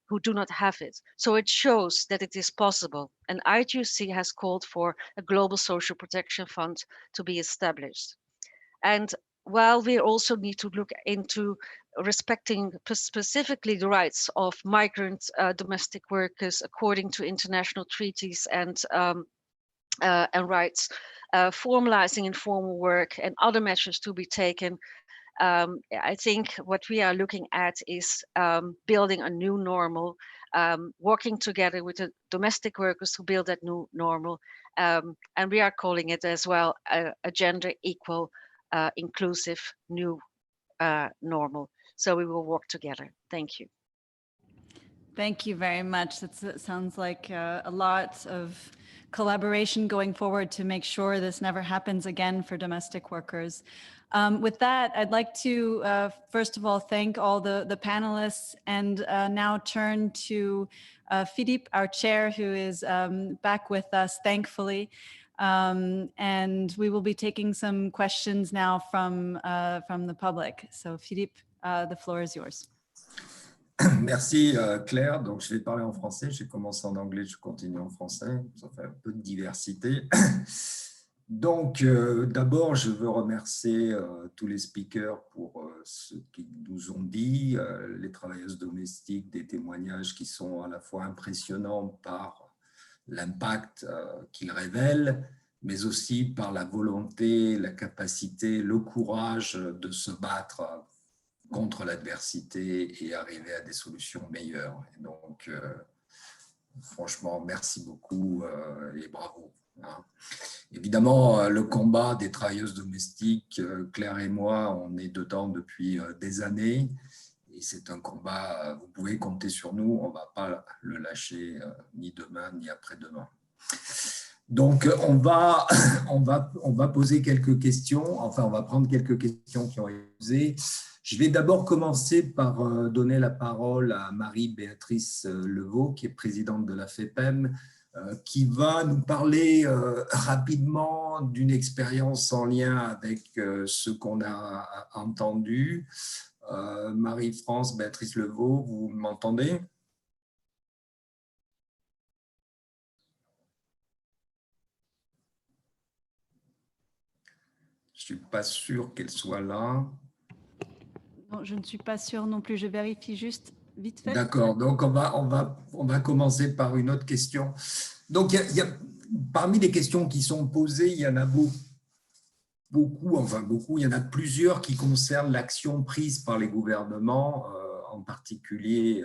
who do not have it. So it shows that it is possible. And ITUC has called for a global social protection fund to be established. And while we also need to look into respecting specifically the rights of migrant domestic workers according to international treaties and rights, formalizing informal work and other measures to be taken, I think what we are looking at is building a new normal, working together with the domestic workers to build that new normal. And we are calling it as well a gender equal, inclusive new normal. So we will work together. Thank you. Thank you very much. That sounds like a lot of collaboration going forward to make sure this never happens again for domestic workers. With that, I'd like to, first of all, thank all the panelists and now turn to Philippe, our chair, who is back with us, thankfully. And we will be taking some questions now from the public. So Philippe, the floor is yours. Merci Claire, donc je vais parler en français, j'ai commencé en anglais, je continue en français, ça fait un peu de diversité. Donc d'abord je veux remercier tous les speakers pour ce qu'ils nous ont dit, les travailleuses domestiques, des témoignages qui sont à la fois impressionnants par l'impact qu'ils révèlent, mais aussi par la volonté, la capacité, le courage de se battre contre l'adversité et arriver à des solutions meilleures. Et donc, franchement, merci beaucoup et bravo. Hein. Évidemment, le combat des travailleuses domestiques, Claire et moi, on est dedans depuis des années. Et c'est un combat, vous pouvez compter sur nous, on ne va pas le lâcher ni demain ni après-demain. Donc, on va poser quelques questions, enfin, on va prendre quelques questions qui ont été posées. Je vais d'abord commencer par donner la parole à Marie-Béatrice Levaux, qui est présidente de la FEPEM, qui va nous parler rapidement d'une expérience en lien avec ce qu'on a entendu. Marie-France Béatrice Levaux, vous m'entendez ? Je ne suis pas sûr qu'elle soit là. Non, je ne suis pas sûre non plus, je vérifie juste vite fait. D'accord, donc on va commencer par une autre question. Donc, parmi les questions qui sont posées, il y en a beaucoup, il y en a plusieurs qui concernent l'action prise par les gouvernements, en particulier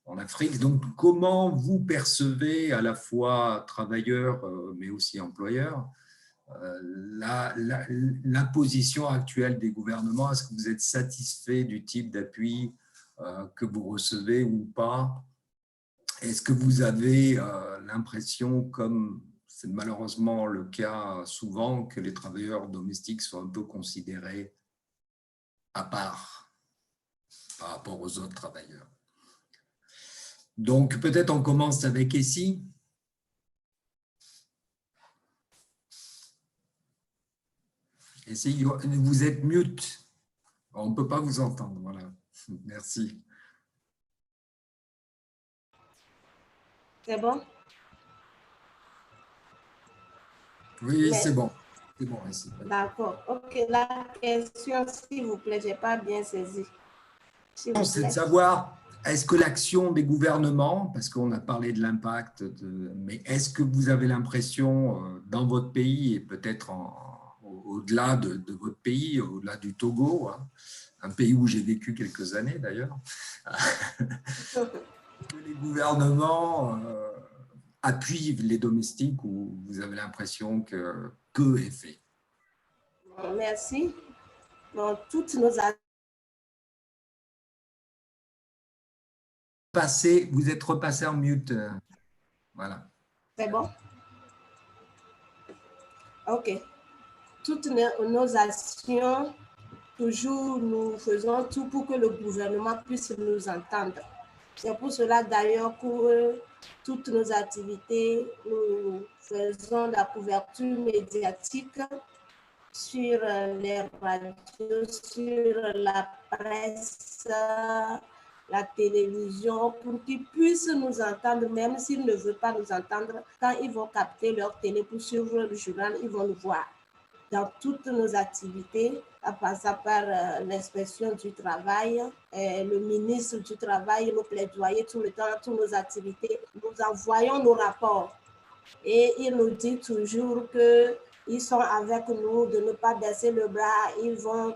en Afrique. Donc, comment vous percevez, à la fois travailleurs, mais aussi employeurs, la position actuelle des gouvernements? Est-ce que vous êtes satisfait du type d'appui que vous recevez ou pas? Est-ce que vous avez l'impression, comme c'est malheureusement le cas souvent, que les travailleurs domestiques sont un peu considérés à part par rapport aux autres travailleurs? Donc peut-être on commence avec Essie. Essayez, vous êtes mute. On ne peut pas vous entendre. Voilà. Merci. C'est bon? Oui, c'est bon. C'est bon. D'accord. OK. La question, s'il vous plaît, je n'ai pas bien saisi. C'est de savoir, est-ce que l'action des gouvernements, parce qu'on a parlé de l'impact, mais est-ce que vous avez l'impression dans votre pays et peut-être au-delà de votre pays, au-delà du Togo, hein, un pays où j'ai vécu quelques années d'ailleurs, que les gouvernements appuient les domestiques ou vous avez l'impression que est fait? Merci. Bon, toutes nos vous êtes repassé en mute. Voilà. C'est bon? OK. Toutes nos actions, toujours nous faisons tout pour que le gouvernement puisse nous entendre. C'est pour cela d'ailleurs que toutes nos activités, nous faisons la couverture médiatique sur les radios, sur la presse, la télévision, pour qu'ils puissent nous entendre, même s'ils ne veulent pas nous entendre. Quand ils vont capter leur télé pour suivre le journal, ils vont nous voir dans toutes nos activités, en passant par l'inspection du travail, le ministre du Travail, nos plaidoyers tout le temps, toutes nos activités. Nous envoyons nos rapports et il nous dit toujours qu'ils sont avec nous, de ne pas baisser le bras, ils vont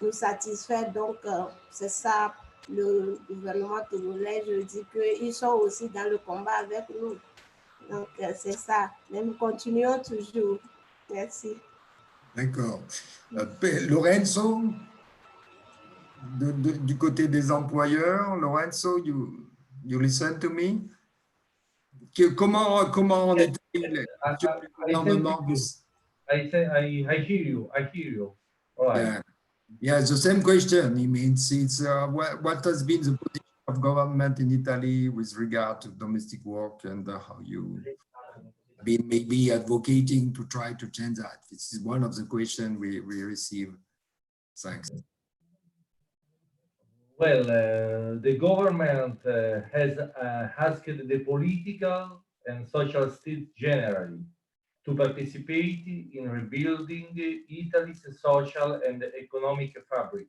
nous satisfaire. Donc, c'est ça, le gouvernement togolais, je dis qu'ils sont aussi dans le combat avec nous. Donc, c'est ça. Mais nous continuons toujours. Merci. D'accord. Lorenzo, du côté des employeurs, Lorenzo, you listen to me? Comment en est-il? I hear you. All right. Yeah, the same question. It means it's what has been the position of government in Italy with regard to domestic work and how you been maybe advocating to try to change that. This is one of the questions we receive. Thanks. Well, the government has asked the political and social states generally to participate in rebuilding Italy's social and economic fabric.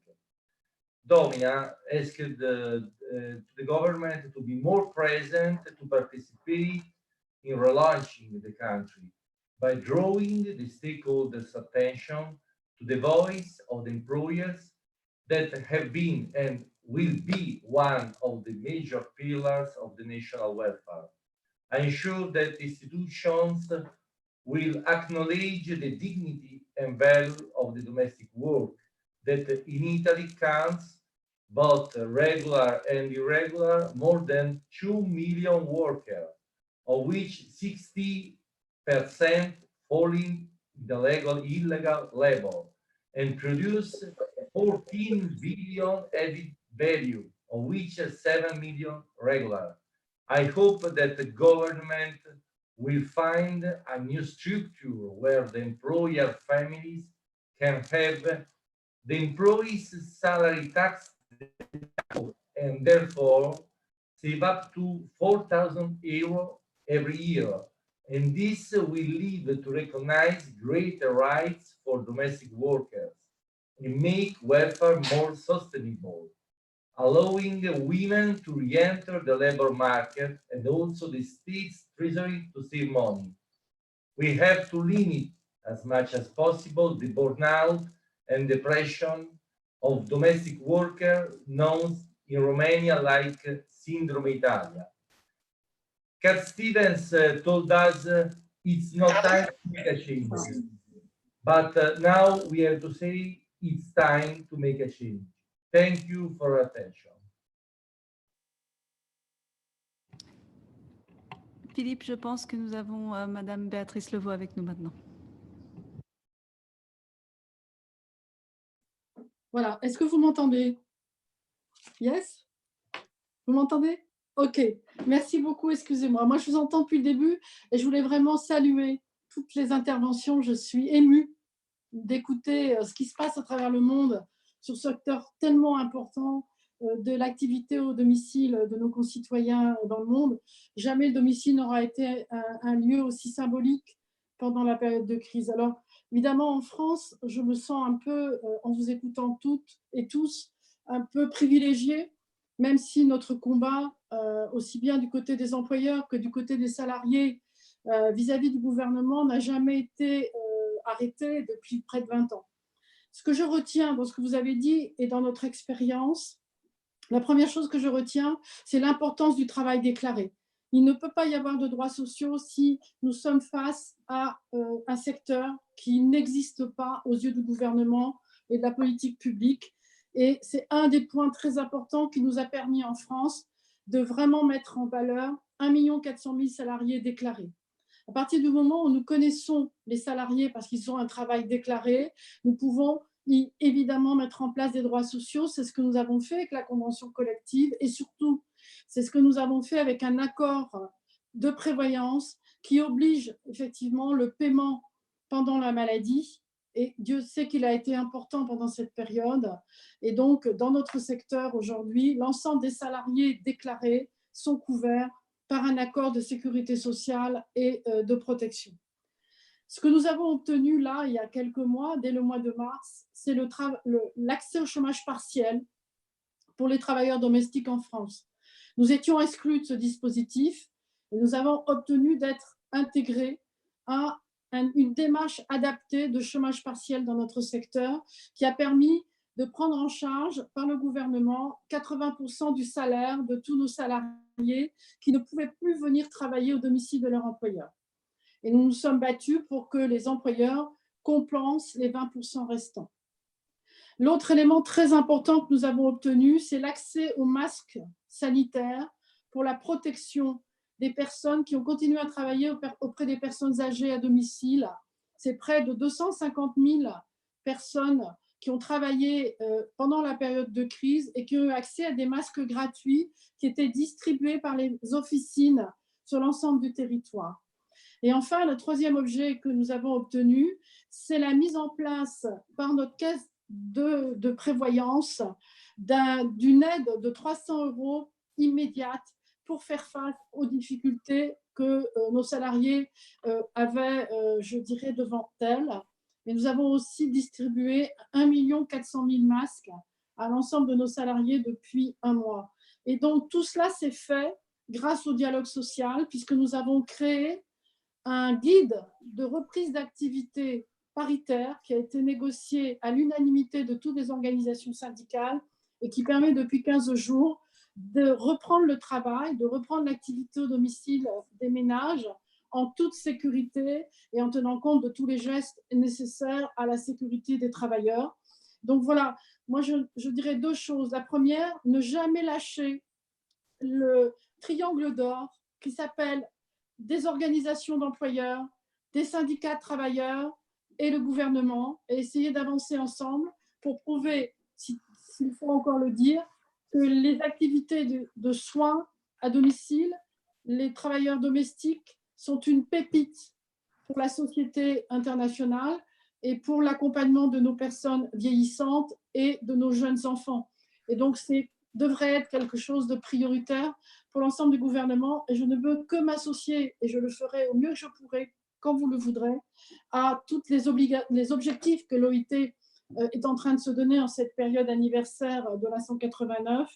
Domina asked the government to be more present, to participate in relaunching the country by drawing the stakeholders' attention to the voice of the employers that have been and will be one of the major pillars of the national welfare. I am sure that institutions will acknowledge the dignity and value of the domestic work that in Italy counts both regular and irregular more than 2 million workers, of which 60% falling in the illegal labor and produce 14 billion added value, of which 7 million regular. I hope that the government will find a new structure where the employer families can have the employees' salary tax and therefore save up to 4,000 euros every year. And this will lead to recognize greater rights for domestic workers and make welfare more sustainable, allowing women to re-enter the labor market and also the state's treasury to save money. We have to limit as much as possible the burnout and depression of domestic workers known in Romania like Syndrome Italia. Cat Stevens told us it's not time to make a change, but now we have to say it's time to make a change. Thank you for your attention. Philippe, je pense que nous avons Madame Béatrice Levaux avec nous maintenant. Voilà, est-ce que vous m'entendez? Yes? Vous m'entendez? Ok, merci beaucoup, excusez-moi. Moi, je vous entends depuis le début et je voulais vraiment saluer toutes les interventions. Je suis émue d'écouter ce qui se passe à travers le monde sur ce secteur tellement important de l'activité au domicile de nos concitoyens dans le monde. Jamais le domicile n'aura été un lieu aussi symbolique pendant la période de crise. Alors, évidemment, en France, je me sens un peu, en vous écoutant toutes et tous, un peu privilégiée, même si notre combat, aussi bien du côté des employeurs que du côté des salariés, vis-à-vis du gouvernement, n'a jamais été arrêté depuis près de 20 ans. Ce que je retiens dans ce que vous avez dit et dans notre expérience, la première chose que je retiens, c'est l'importance du travail déclaré. Il ne peut pas y avoir de droits sociaux si nous sommes face à un secteur qui n'existe pas aux yeux du gouvernement et de la politique publique. Et c'est un des points très importants qui nous a permis en France de vraiment mettre en valeur 1 400 000 salariés déclarés. À partir du moment où nous connaissons les salariés parce qu'ils ont un travail déclaré, nous pouvons évidemment mettre en place des droits sociaux. C'est ce que nous avons fait avec la convention collective et surtout, c'est ce que nous avons fait avec un accord de prévoyance qui oblige effectivement le paiement pendant la maladie Et Dieu sait qu'il a été important pendant cette période. Et donc, dans notre secteur aujourd'hui, l'ensemble des salariés déclarés sont couverts par un accord de sécurité sociale et de protection. Ce que nous avons obtenu là, il y a quelques mois, dès le mois de mars, c'est l'accès au chômage partiel pour les travailleurs domestiques en France. Nous étions exclus de ce dispositif et nous avons obtenu d'être intégrés à une démarche adaptée de chômage partiel dans notre secteur qui a permis de prendre en charge par le gouvernement 80% du salaire de tous nos salariés qui ne pouvaient plus venir travailler au domicile de leur employeur. Et nous nous sommes battus pour que les employeurs compensent les 20% restants. L'autre élément très important que nous avons obtenu, c'est l'accès aux masques sanitaires pour la protection des personnes qui ont continué à travailler auprès des personnes âgées à domicile. C'est près de 250 000 personnes qui ont travaillé pendant la période de crise et qui ont eu accès à des masques gratuits qui étaient distribués par les officines sur l'ensemble du territoire. Et enfin, le troisième objet que nous avons obtenu, c'est la mise en place par notre caisse de prévoyance d'une aide de 300 € immédiate pour faire face aux difficultés que nos salariés avaient, je dirais, devant elles. Et nous avons aussi distribué 1 400 000 masques à l'ensemble de nos salariés depuis un mois. Et donc, tout cela s'est fait grâce au dialogue social, puisque nous avons créé un guide de reprise d'activité paritaire qui a été négocié à l'unanimité de toutes les organisations syndicales et qui permet depuis 15 jours de reprendre le travail, de reprendre l'activité au domicile des ménages en toute sécurité et en tenant compte de tous les gestes nécessaires à la sécurité des travailleurs. Donc voilà, moi je dirais deux choses. La première, ne jamais lâcher le triangle d'or qui s'appelle des organisations d'employeurs, des syndicats de travailleurs et le gouvernement, et essayer d'avancer ensemble pour prouver, s'il faut encore le dire, que les activités de soins à domicile, les travailleurs domestiques sont une pépite pour la société internationale et pour l'accompagnement de nos personnes vieillissantes et de nos jeunes enfants. Et donc, devrait être quelque chose de prioritaire pour l'ensemble du gouvernement. Et je ne veux que m'associer, et je le ferai au mieux que je pourrai, quand vous le voudrez, à tous les objectifs que l'OIT est en train de se donner en cette période anniversaire de la 189.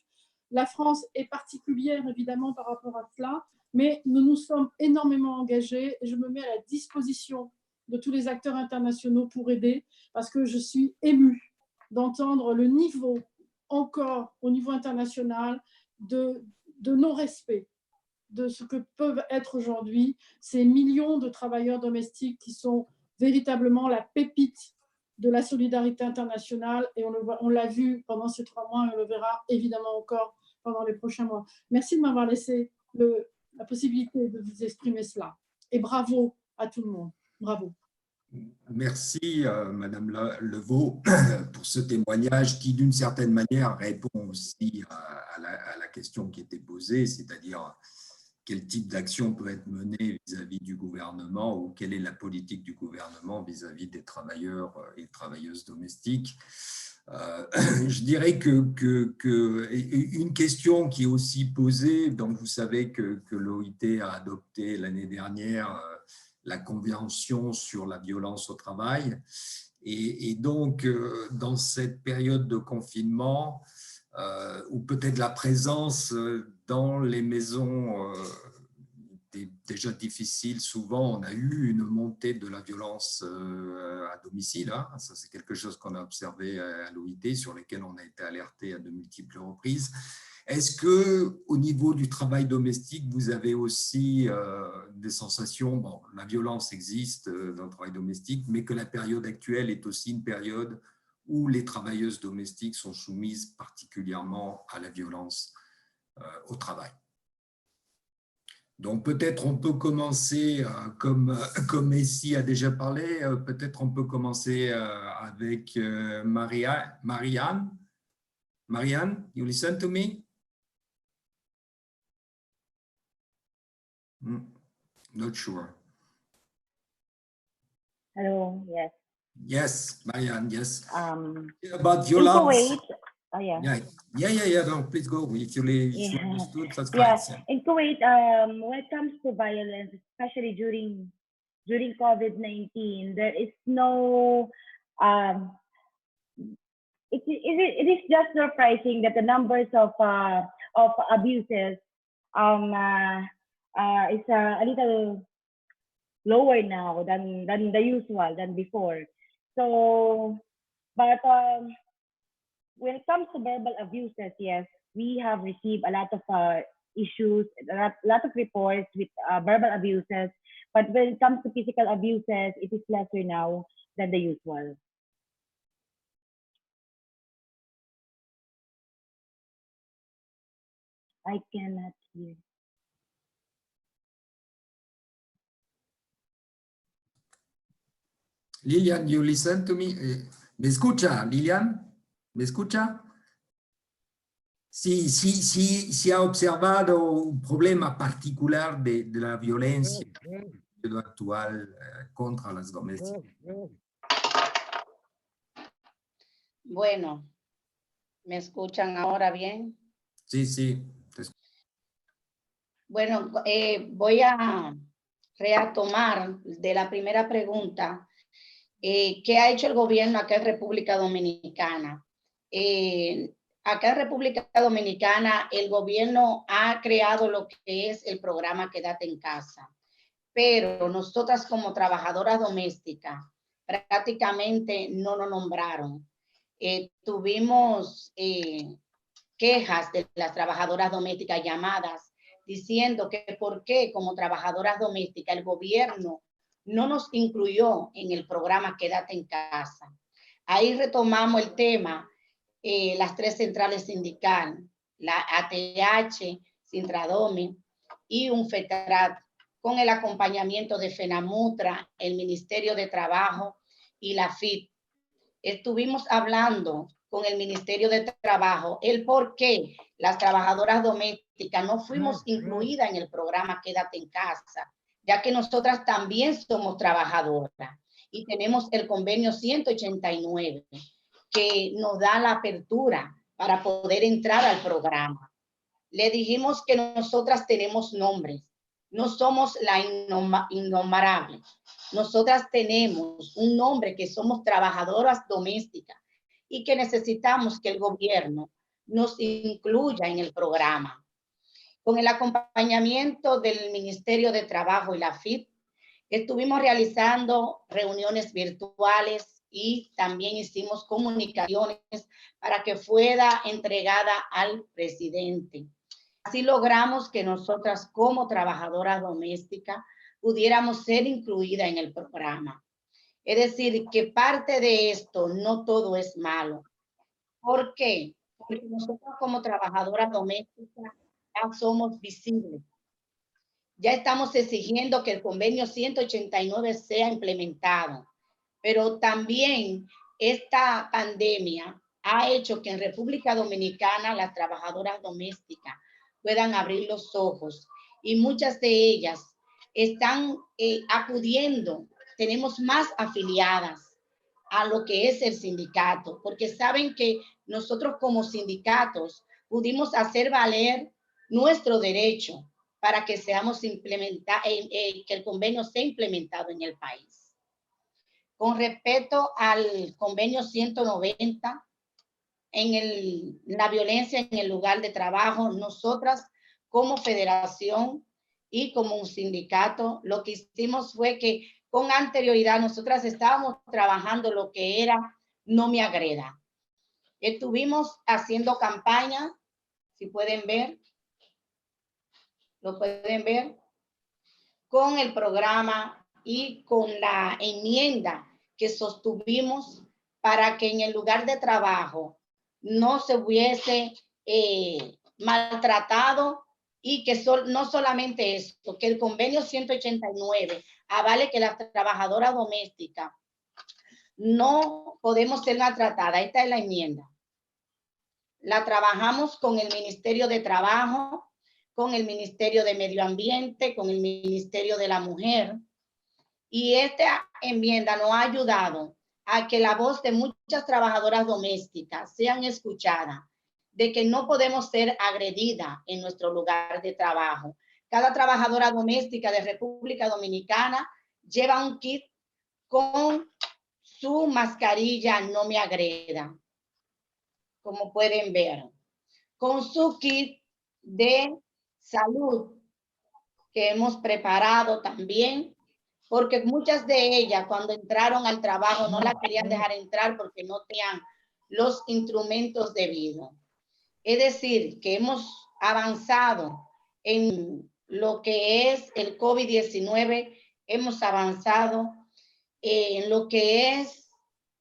La France est particulière, évidemment, par rapport à cela, mais nous nous sommes énormément engagés et je me mets à la disposition de tous les acteurs internationaux pour aider, parce que je suis émue d'entendre le niveau, encore au niveau international, de non-respect de ce que peuvent être aujourd'hui ces millions de travailleurs domestiques qui sont véritablement la pépite de la solidarité internationale, et on l'a vu pendant ces 3 mois et on le verra évidemment encore pendant les prochains mois. Merci de m'avoir laissé la possibilité de vous exprimer cela. Et bravo à tout le monde. Bravo. Merci, Madame Levaux, pour ce témoignage qui, d'une certaine manière, répond aussi à la question qui était posée, c'est-à-dire quel type d'action peut être menée vis-à-vis du gouvernement ou quelle est la politique du gouvernement vis-à-vis des travailleurs et travailleuses domestiques. Je dirais une question qui est aussi posée, donc vous savez que l'OIT a adopté l'année dernière la Convention sur la violence au travail. Et donc, dans cette période de confinement, ou peut-être la présence dans les maisons était déjà difficile, souvent on a eu une montée de la violence à domicile. Hein. Ça, c'est quelque chose qu'on a observé à l'OIT, sur lequel on a été alerté à de multiples reprises. Est-ce qu'au niveau du travail domestique, vous avez aussi des sensations, bon, la violence existe dans le travail domestique, mais que la période actuelle est aussi une période où les travailleuses domestiques sont soumises particulièrement à la violence au travail? Donc peut-être on peut commencer, comme Messi a déjà parlé, peut-être on peut commencer avec Marianne. Marianne, you listen to me? Not sure. Hello, yes. Yes, Marianne, yes. Um, About your in last, Kuwait, oh yeah. Yeah. No, please go. If you Yeah. understood, that's Yeah, great. Yeah. in Kuwait, when it comes to violence, especially during COVID-19, there is no, it is just surprising that the numbers of abuses is a little lower now than the usual, than before. So, but when it comes to verbal abuses, yes, we have received a lot of issues, a lot of reports with verbal abuses. But when it comes to physical abuses, it is lesser now than the usual. I cannot hear. Lilian, you listen to me. ¿Me escucha, Lilian? ¿Me escucha? Si ha observado un problema particular de la violencia actual contra las domésticas. Bueno, ¿me escuchan ahora bien? Sí. Bueno, voy a retomar de la primera pregunta. ¿Qué ha hecho el gobierno acá en República Dominicana? Acá en República Dominicana el gobierno ha creado lo que es el programa Quédate en Casa, pero nosotras como trabajadoras domésticas prácticamente no nos nombraron. Tuvimos quejas de las trabajadoras domésticas llamadas diciendo que por qué como trabajadoras domésticas el gobierno no nos incluyó en el programa Quédate en Casa. Ahí retomamos el tema, las tres centrales sindicales, la ATH, Sintradome y un FETRAT, con el acompañamiento de FENAMUTRA, el Ministerio de Trabajo y la FIT. Estuvimos hablando con el Ministerio de Trabajo el por qué las trabajadoras domésticas no fuimos incluidas en el programa Quédate en Casa, ya que nosotras también somos trabajadoras y tenemos el convenio 189 que nos da la apertura para poder entrar al programa. Le dijimos que nosotras tenemos nombres, no somos la innombrable. Nosotras tenemos un nombre que somos trabajadoras domésticas y que necesitamos que el gobierno nos incluya en el programa. Con el acompañamiento del Ministerio de Trabajo y la FIT, estuvimos realizando reuniones virtuales y también hicimos comunicaciones para que fuera entregada al presidente. Así logramos que nosotras como trabajadoras domésticas pudiéramos ser incluidas en el programa. Es decir, que parte de esto, no todo es malo. ¿Por qué? Porque nosotros como trabajadoras domésticas ya somos visibles. Ya estamos exigiendo que el convenio 189 sea implementado, pero también esta pandemia ha hecho que en República Dominicana las trabajadoras domésticas puedan abrir los ojos y muchas de ellas están acudiendo. Tenemos más afiliadas a lo que es el sindicato, porque saben que nosotros como sindicatos pudimos hacer valer nuestro derecho para que seamos que el convenio sea implementado en el país. Con respecto al convenio 190, la violencia en el lugar de trabajo, nosotras como federación y como un sindicato, lo que hicimos fue que con anterioridad nosotras estábamos trabajando lo que era No Me Agreda. Estuvimos haciendo campaña, si pueden ver, lo pueden ver, con el programa y con la enmienda que sostuvimos para que en el lugar de trabajo no se hubiese maltratado y que no solamente esto, que el convenio 189 avale que las trabajadoras domésticas no podemos ser maltratadas. Esta es la enmienda. La trabajamos con el Ministerio de Trabajo, con el Ministerio de Medio Ambiente, con el Ministerio de la Mujer. Y esta enmienda nos ha ayudado a que la voz de muchas trabajadoras domésticas sean escuchadas, de que no podemos ser agredidas en nuestro lugar de trabajo. Cada trabajadora doméstica de República Dominicana lleva un kit con su mascarilla No Me Agreda, como pueden ver, con su kit de salud que hemos preparado también, porque muchas de ellas cuando entraron al trabajo no la querían dejar entrar porque no tenían los instrumentos debidos. Es decir, que hemos avanzado en lo que es el COVID-19, hemos avanzado en lo que es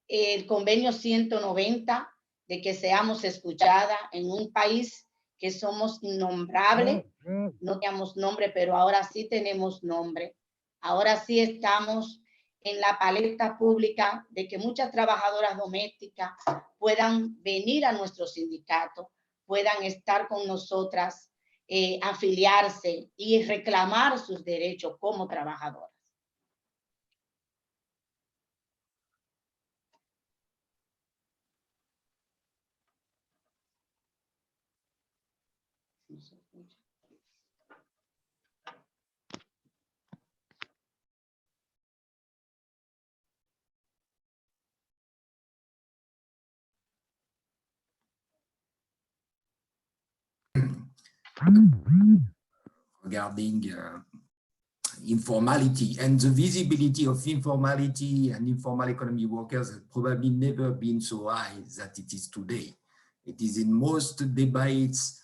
el convenio 190, de que seamos escuchadas en un país que somos innombrables, no teníamos nombre, pero ahora sí tenemos nombre. Ahora sí estamos en la paleta pública de que muchas trabajadoras domésticas puedan venir a nuestro sindicato, puedan estar con nosotras, afiliarse y reclamar sus derechos como trabajadoras. Regarding informality and the visibility of informality and informal economy workers has probably never been so high that it is today. It is in most debates.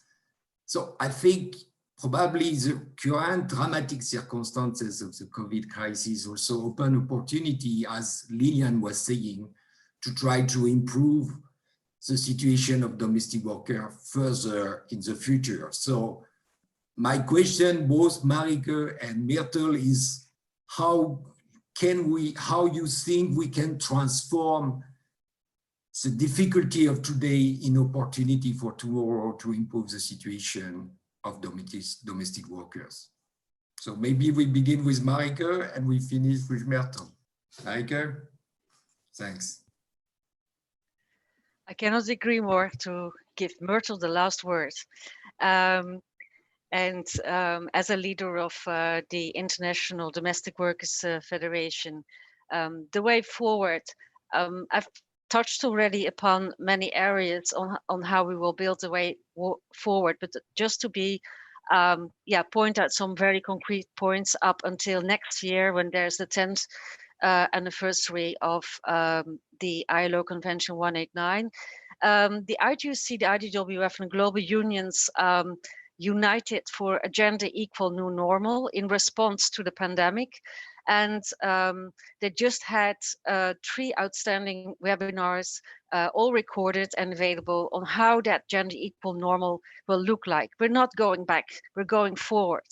So I think probably the current dramatic circumstances of the COVID crisis also open opportunity, as Lilian was saying, to try to improve the situation of domestic workers further in the future. So my question, both Marike and Myrtle, is how you think we can transform the difficulty of today in opportunity for tomorrow to improve the situation of domestic workers. So maybe we begin with Marike and we finish with Myrtle. Marike, thanks. I cannot agree more to give Myrtle the last word. As a leader of the International Domestic Workers Federation, the way forward, I've touched already upon many areas on how we will build the way forward, but just to be, point out some very concrete points up until next year when there's the 10th anniversary of the ILO Convention 189. The IGUC, the IDWF and global unions united for a gender equal new normal in response to the pandemic. And they just had 3 outstanding webinars, all recorded and available on how that gender equal normal will look like. We're not going back, we're going forward.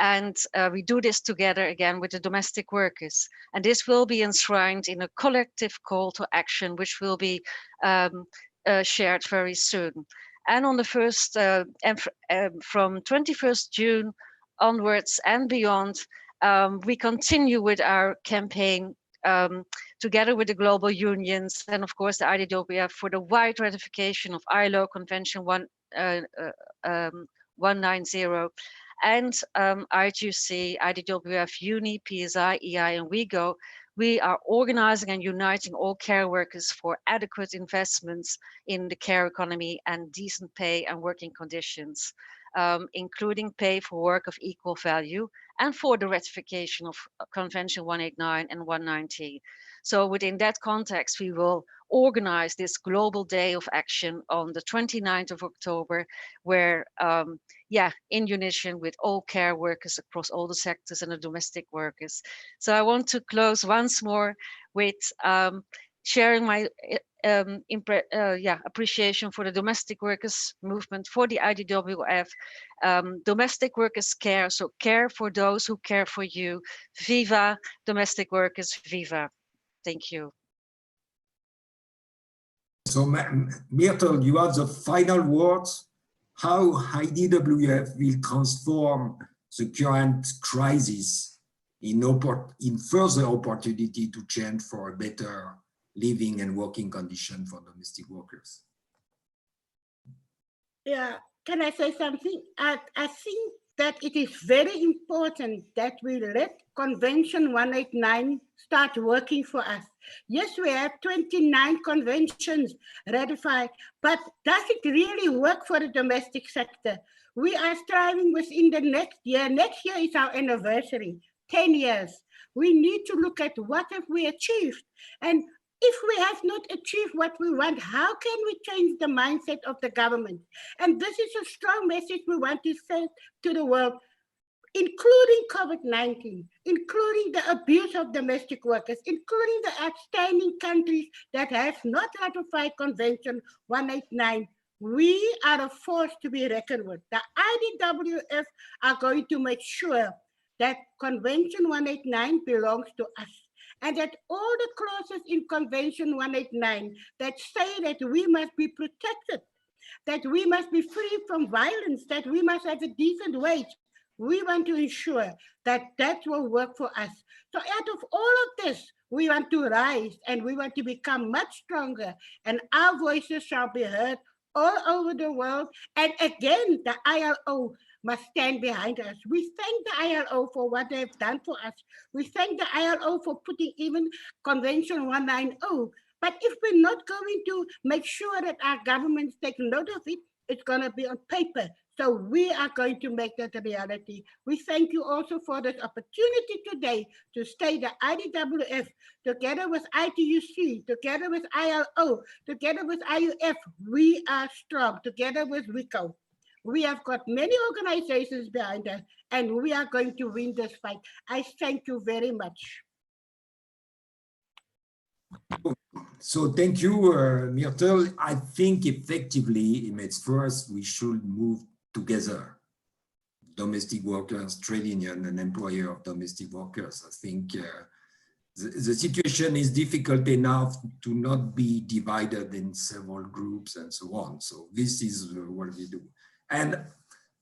And we do this together again with the domestic workers. And this will be enshrined in a collective call to action, which will be shared very soon. And on the first, from 21st June onwards and beyond, we continue with our campaign together with the global unions and of course the IDWF for the wide ratification of ILO Convention 190 and IGUC, IDWF, UNI, PSI, EI and WeGo. We are organizing and uniting all care workers for adequate investments in the care economy and decent pay and working conditions, including pay for work of equal value and for the ratification of Convention 189 and 190. So within that context, we will organize this global day of action on the 29th of October, where, in unison with all care workers across all the sectors and the domestic workers. So I want to close once more with sharing my appreciation for the domestic workers movement, for the IDWF. Domestic workers care, so care for those who care for you. Viva domestic workers, viva. Thank you. So Myrtle, you have the final words. How IDWF will transform the current crisis in further opportunity to change for a better living and working conditions for domestic workers. Yeah, can I say something? I think that it is very important that we let Convention 189 start working for us. Yes, we have 29 conventions ratified, but does it really work for the domestic sector? We are striving within the next year. Next year is our anniversary, 10 years. We need to look at what have we achieved. And if we have not achieved what we want, how can we change the mindset of the government? And this is a strong message we want to send to the world, including COVID-19, including the abuse of domestic workers, including the outstanding countries that have not ratified Convention 189. We are a force to be reckoned with. The IDWF are going to make sure that Convention 189 belongs to us, and that all the clauses in Convention 189 that say that we must be protected, that we must be free from violence, that we must have a decent wage, we want to ensure that that will work for us. So out of all of this, we want to rise and we want to become much stronger, and our voices shall be heard all over the world. And again, the ILO must stand behind us. We thank the ILO for what they've done for us. We thank the ILO for putting even Convention 190. But if we're not going to make sure that our governments take note of it, it's going to be on paper. So we are going to make that a reality. We thank you also for this opportunity today to state the IDWF, together with ITUC, together with ILO, together with IUF, we are strong, together with RICO. We have got many organizations behind us, and we are going to win this fight. I thank you very much. So thank you, Myrtle. I think effectively, first we should move together, domestic workers, trade union, and employer of domestic workers. I think the situation is difficult enough to not be divided in several groups and so on. So this is what we do. And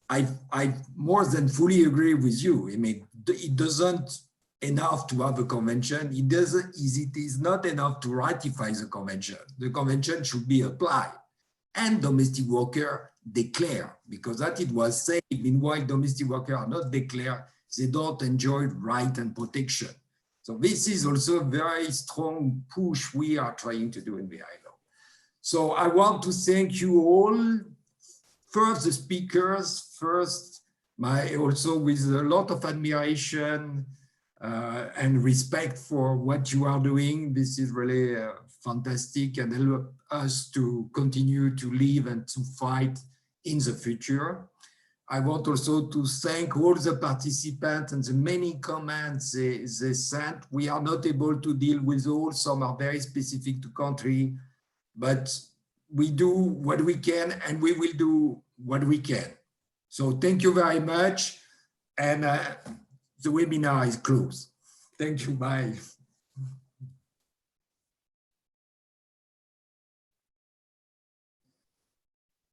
I more than fully agree with you. I mean, it doesn't enough to have a convention. It is not enough to ratify the convention. The convention should be applied, and domestic worker declare, because that it was said. Meanwhile, domestic workers are not declared, they don't enjoy right and protection. So this is also a very strong push we are trying to do in the ILO. So I want to thank you all. First, the speakers, also with a lot of admiration and respect for what you are doing. This is really fantastic and help us to continue to live and to fight in the future. I want also to thank all the participants and the many comments they sent. We are not able to deal with all, some are very specific to country, but we do what we can and we will do what we can. So thank you very much. And the webinar is closed. Thank you, bye.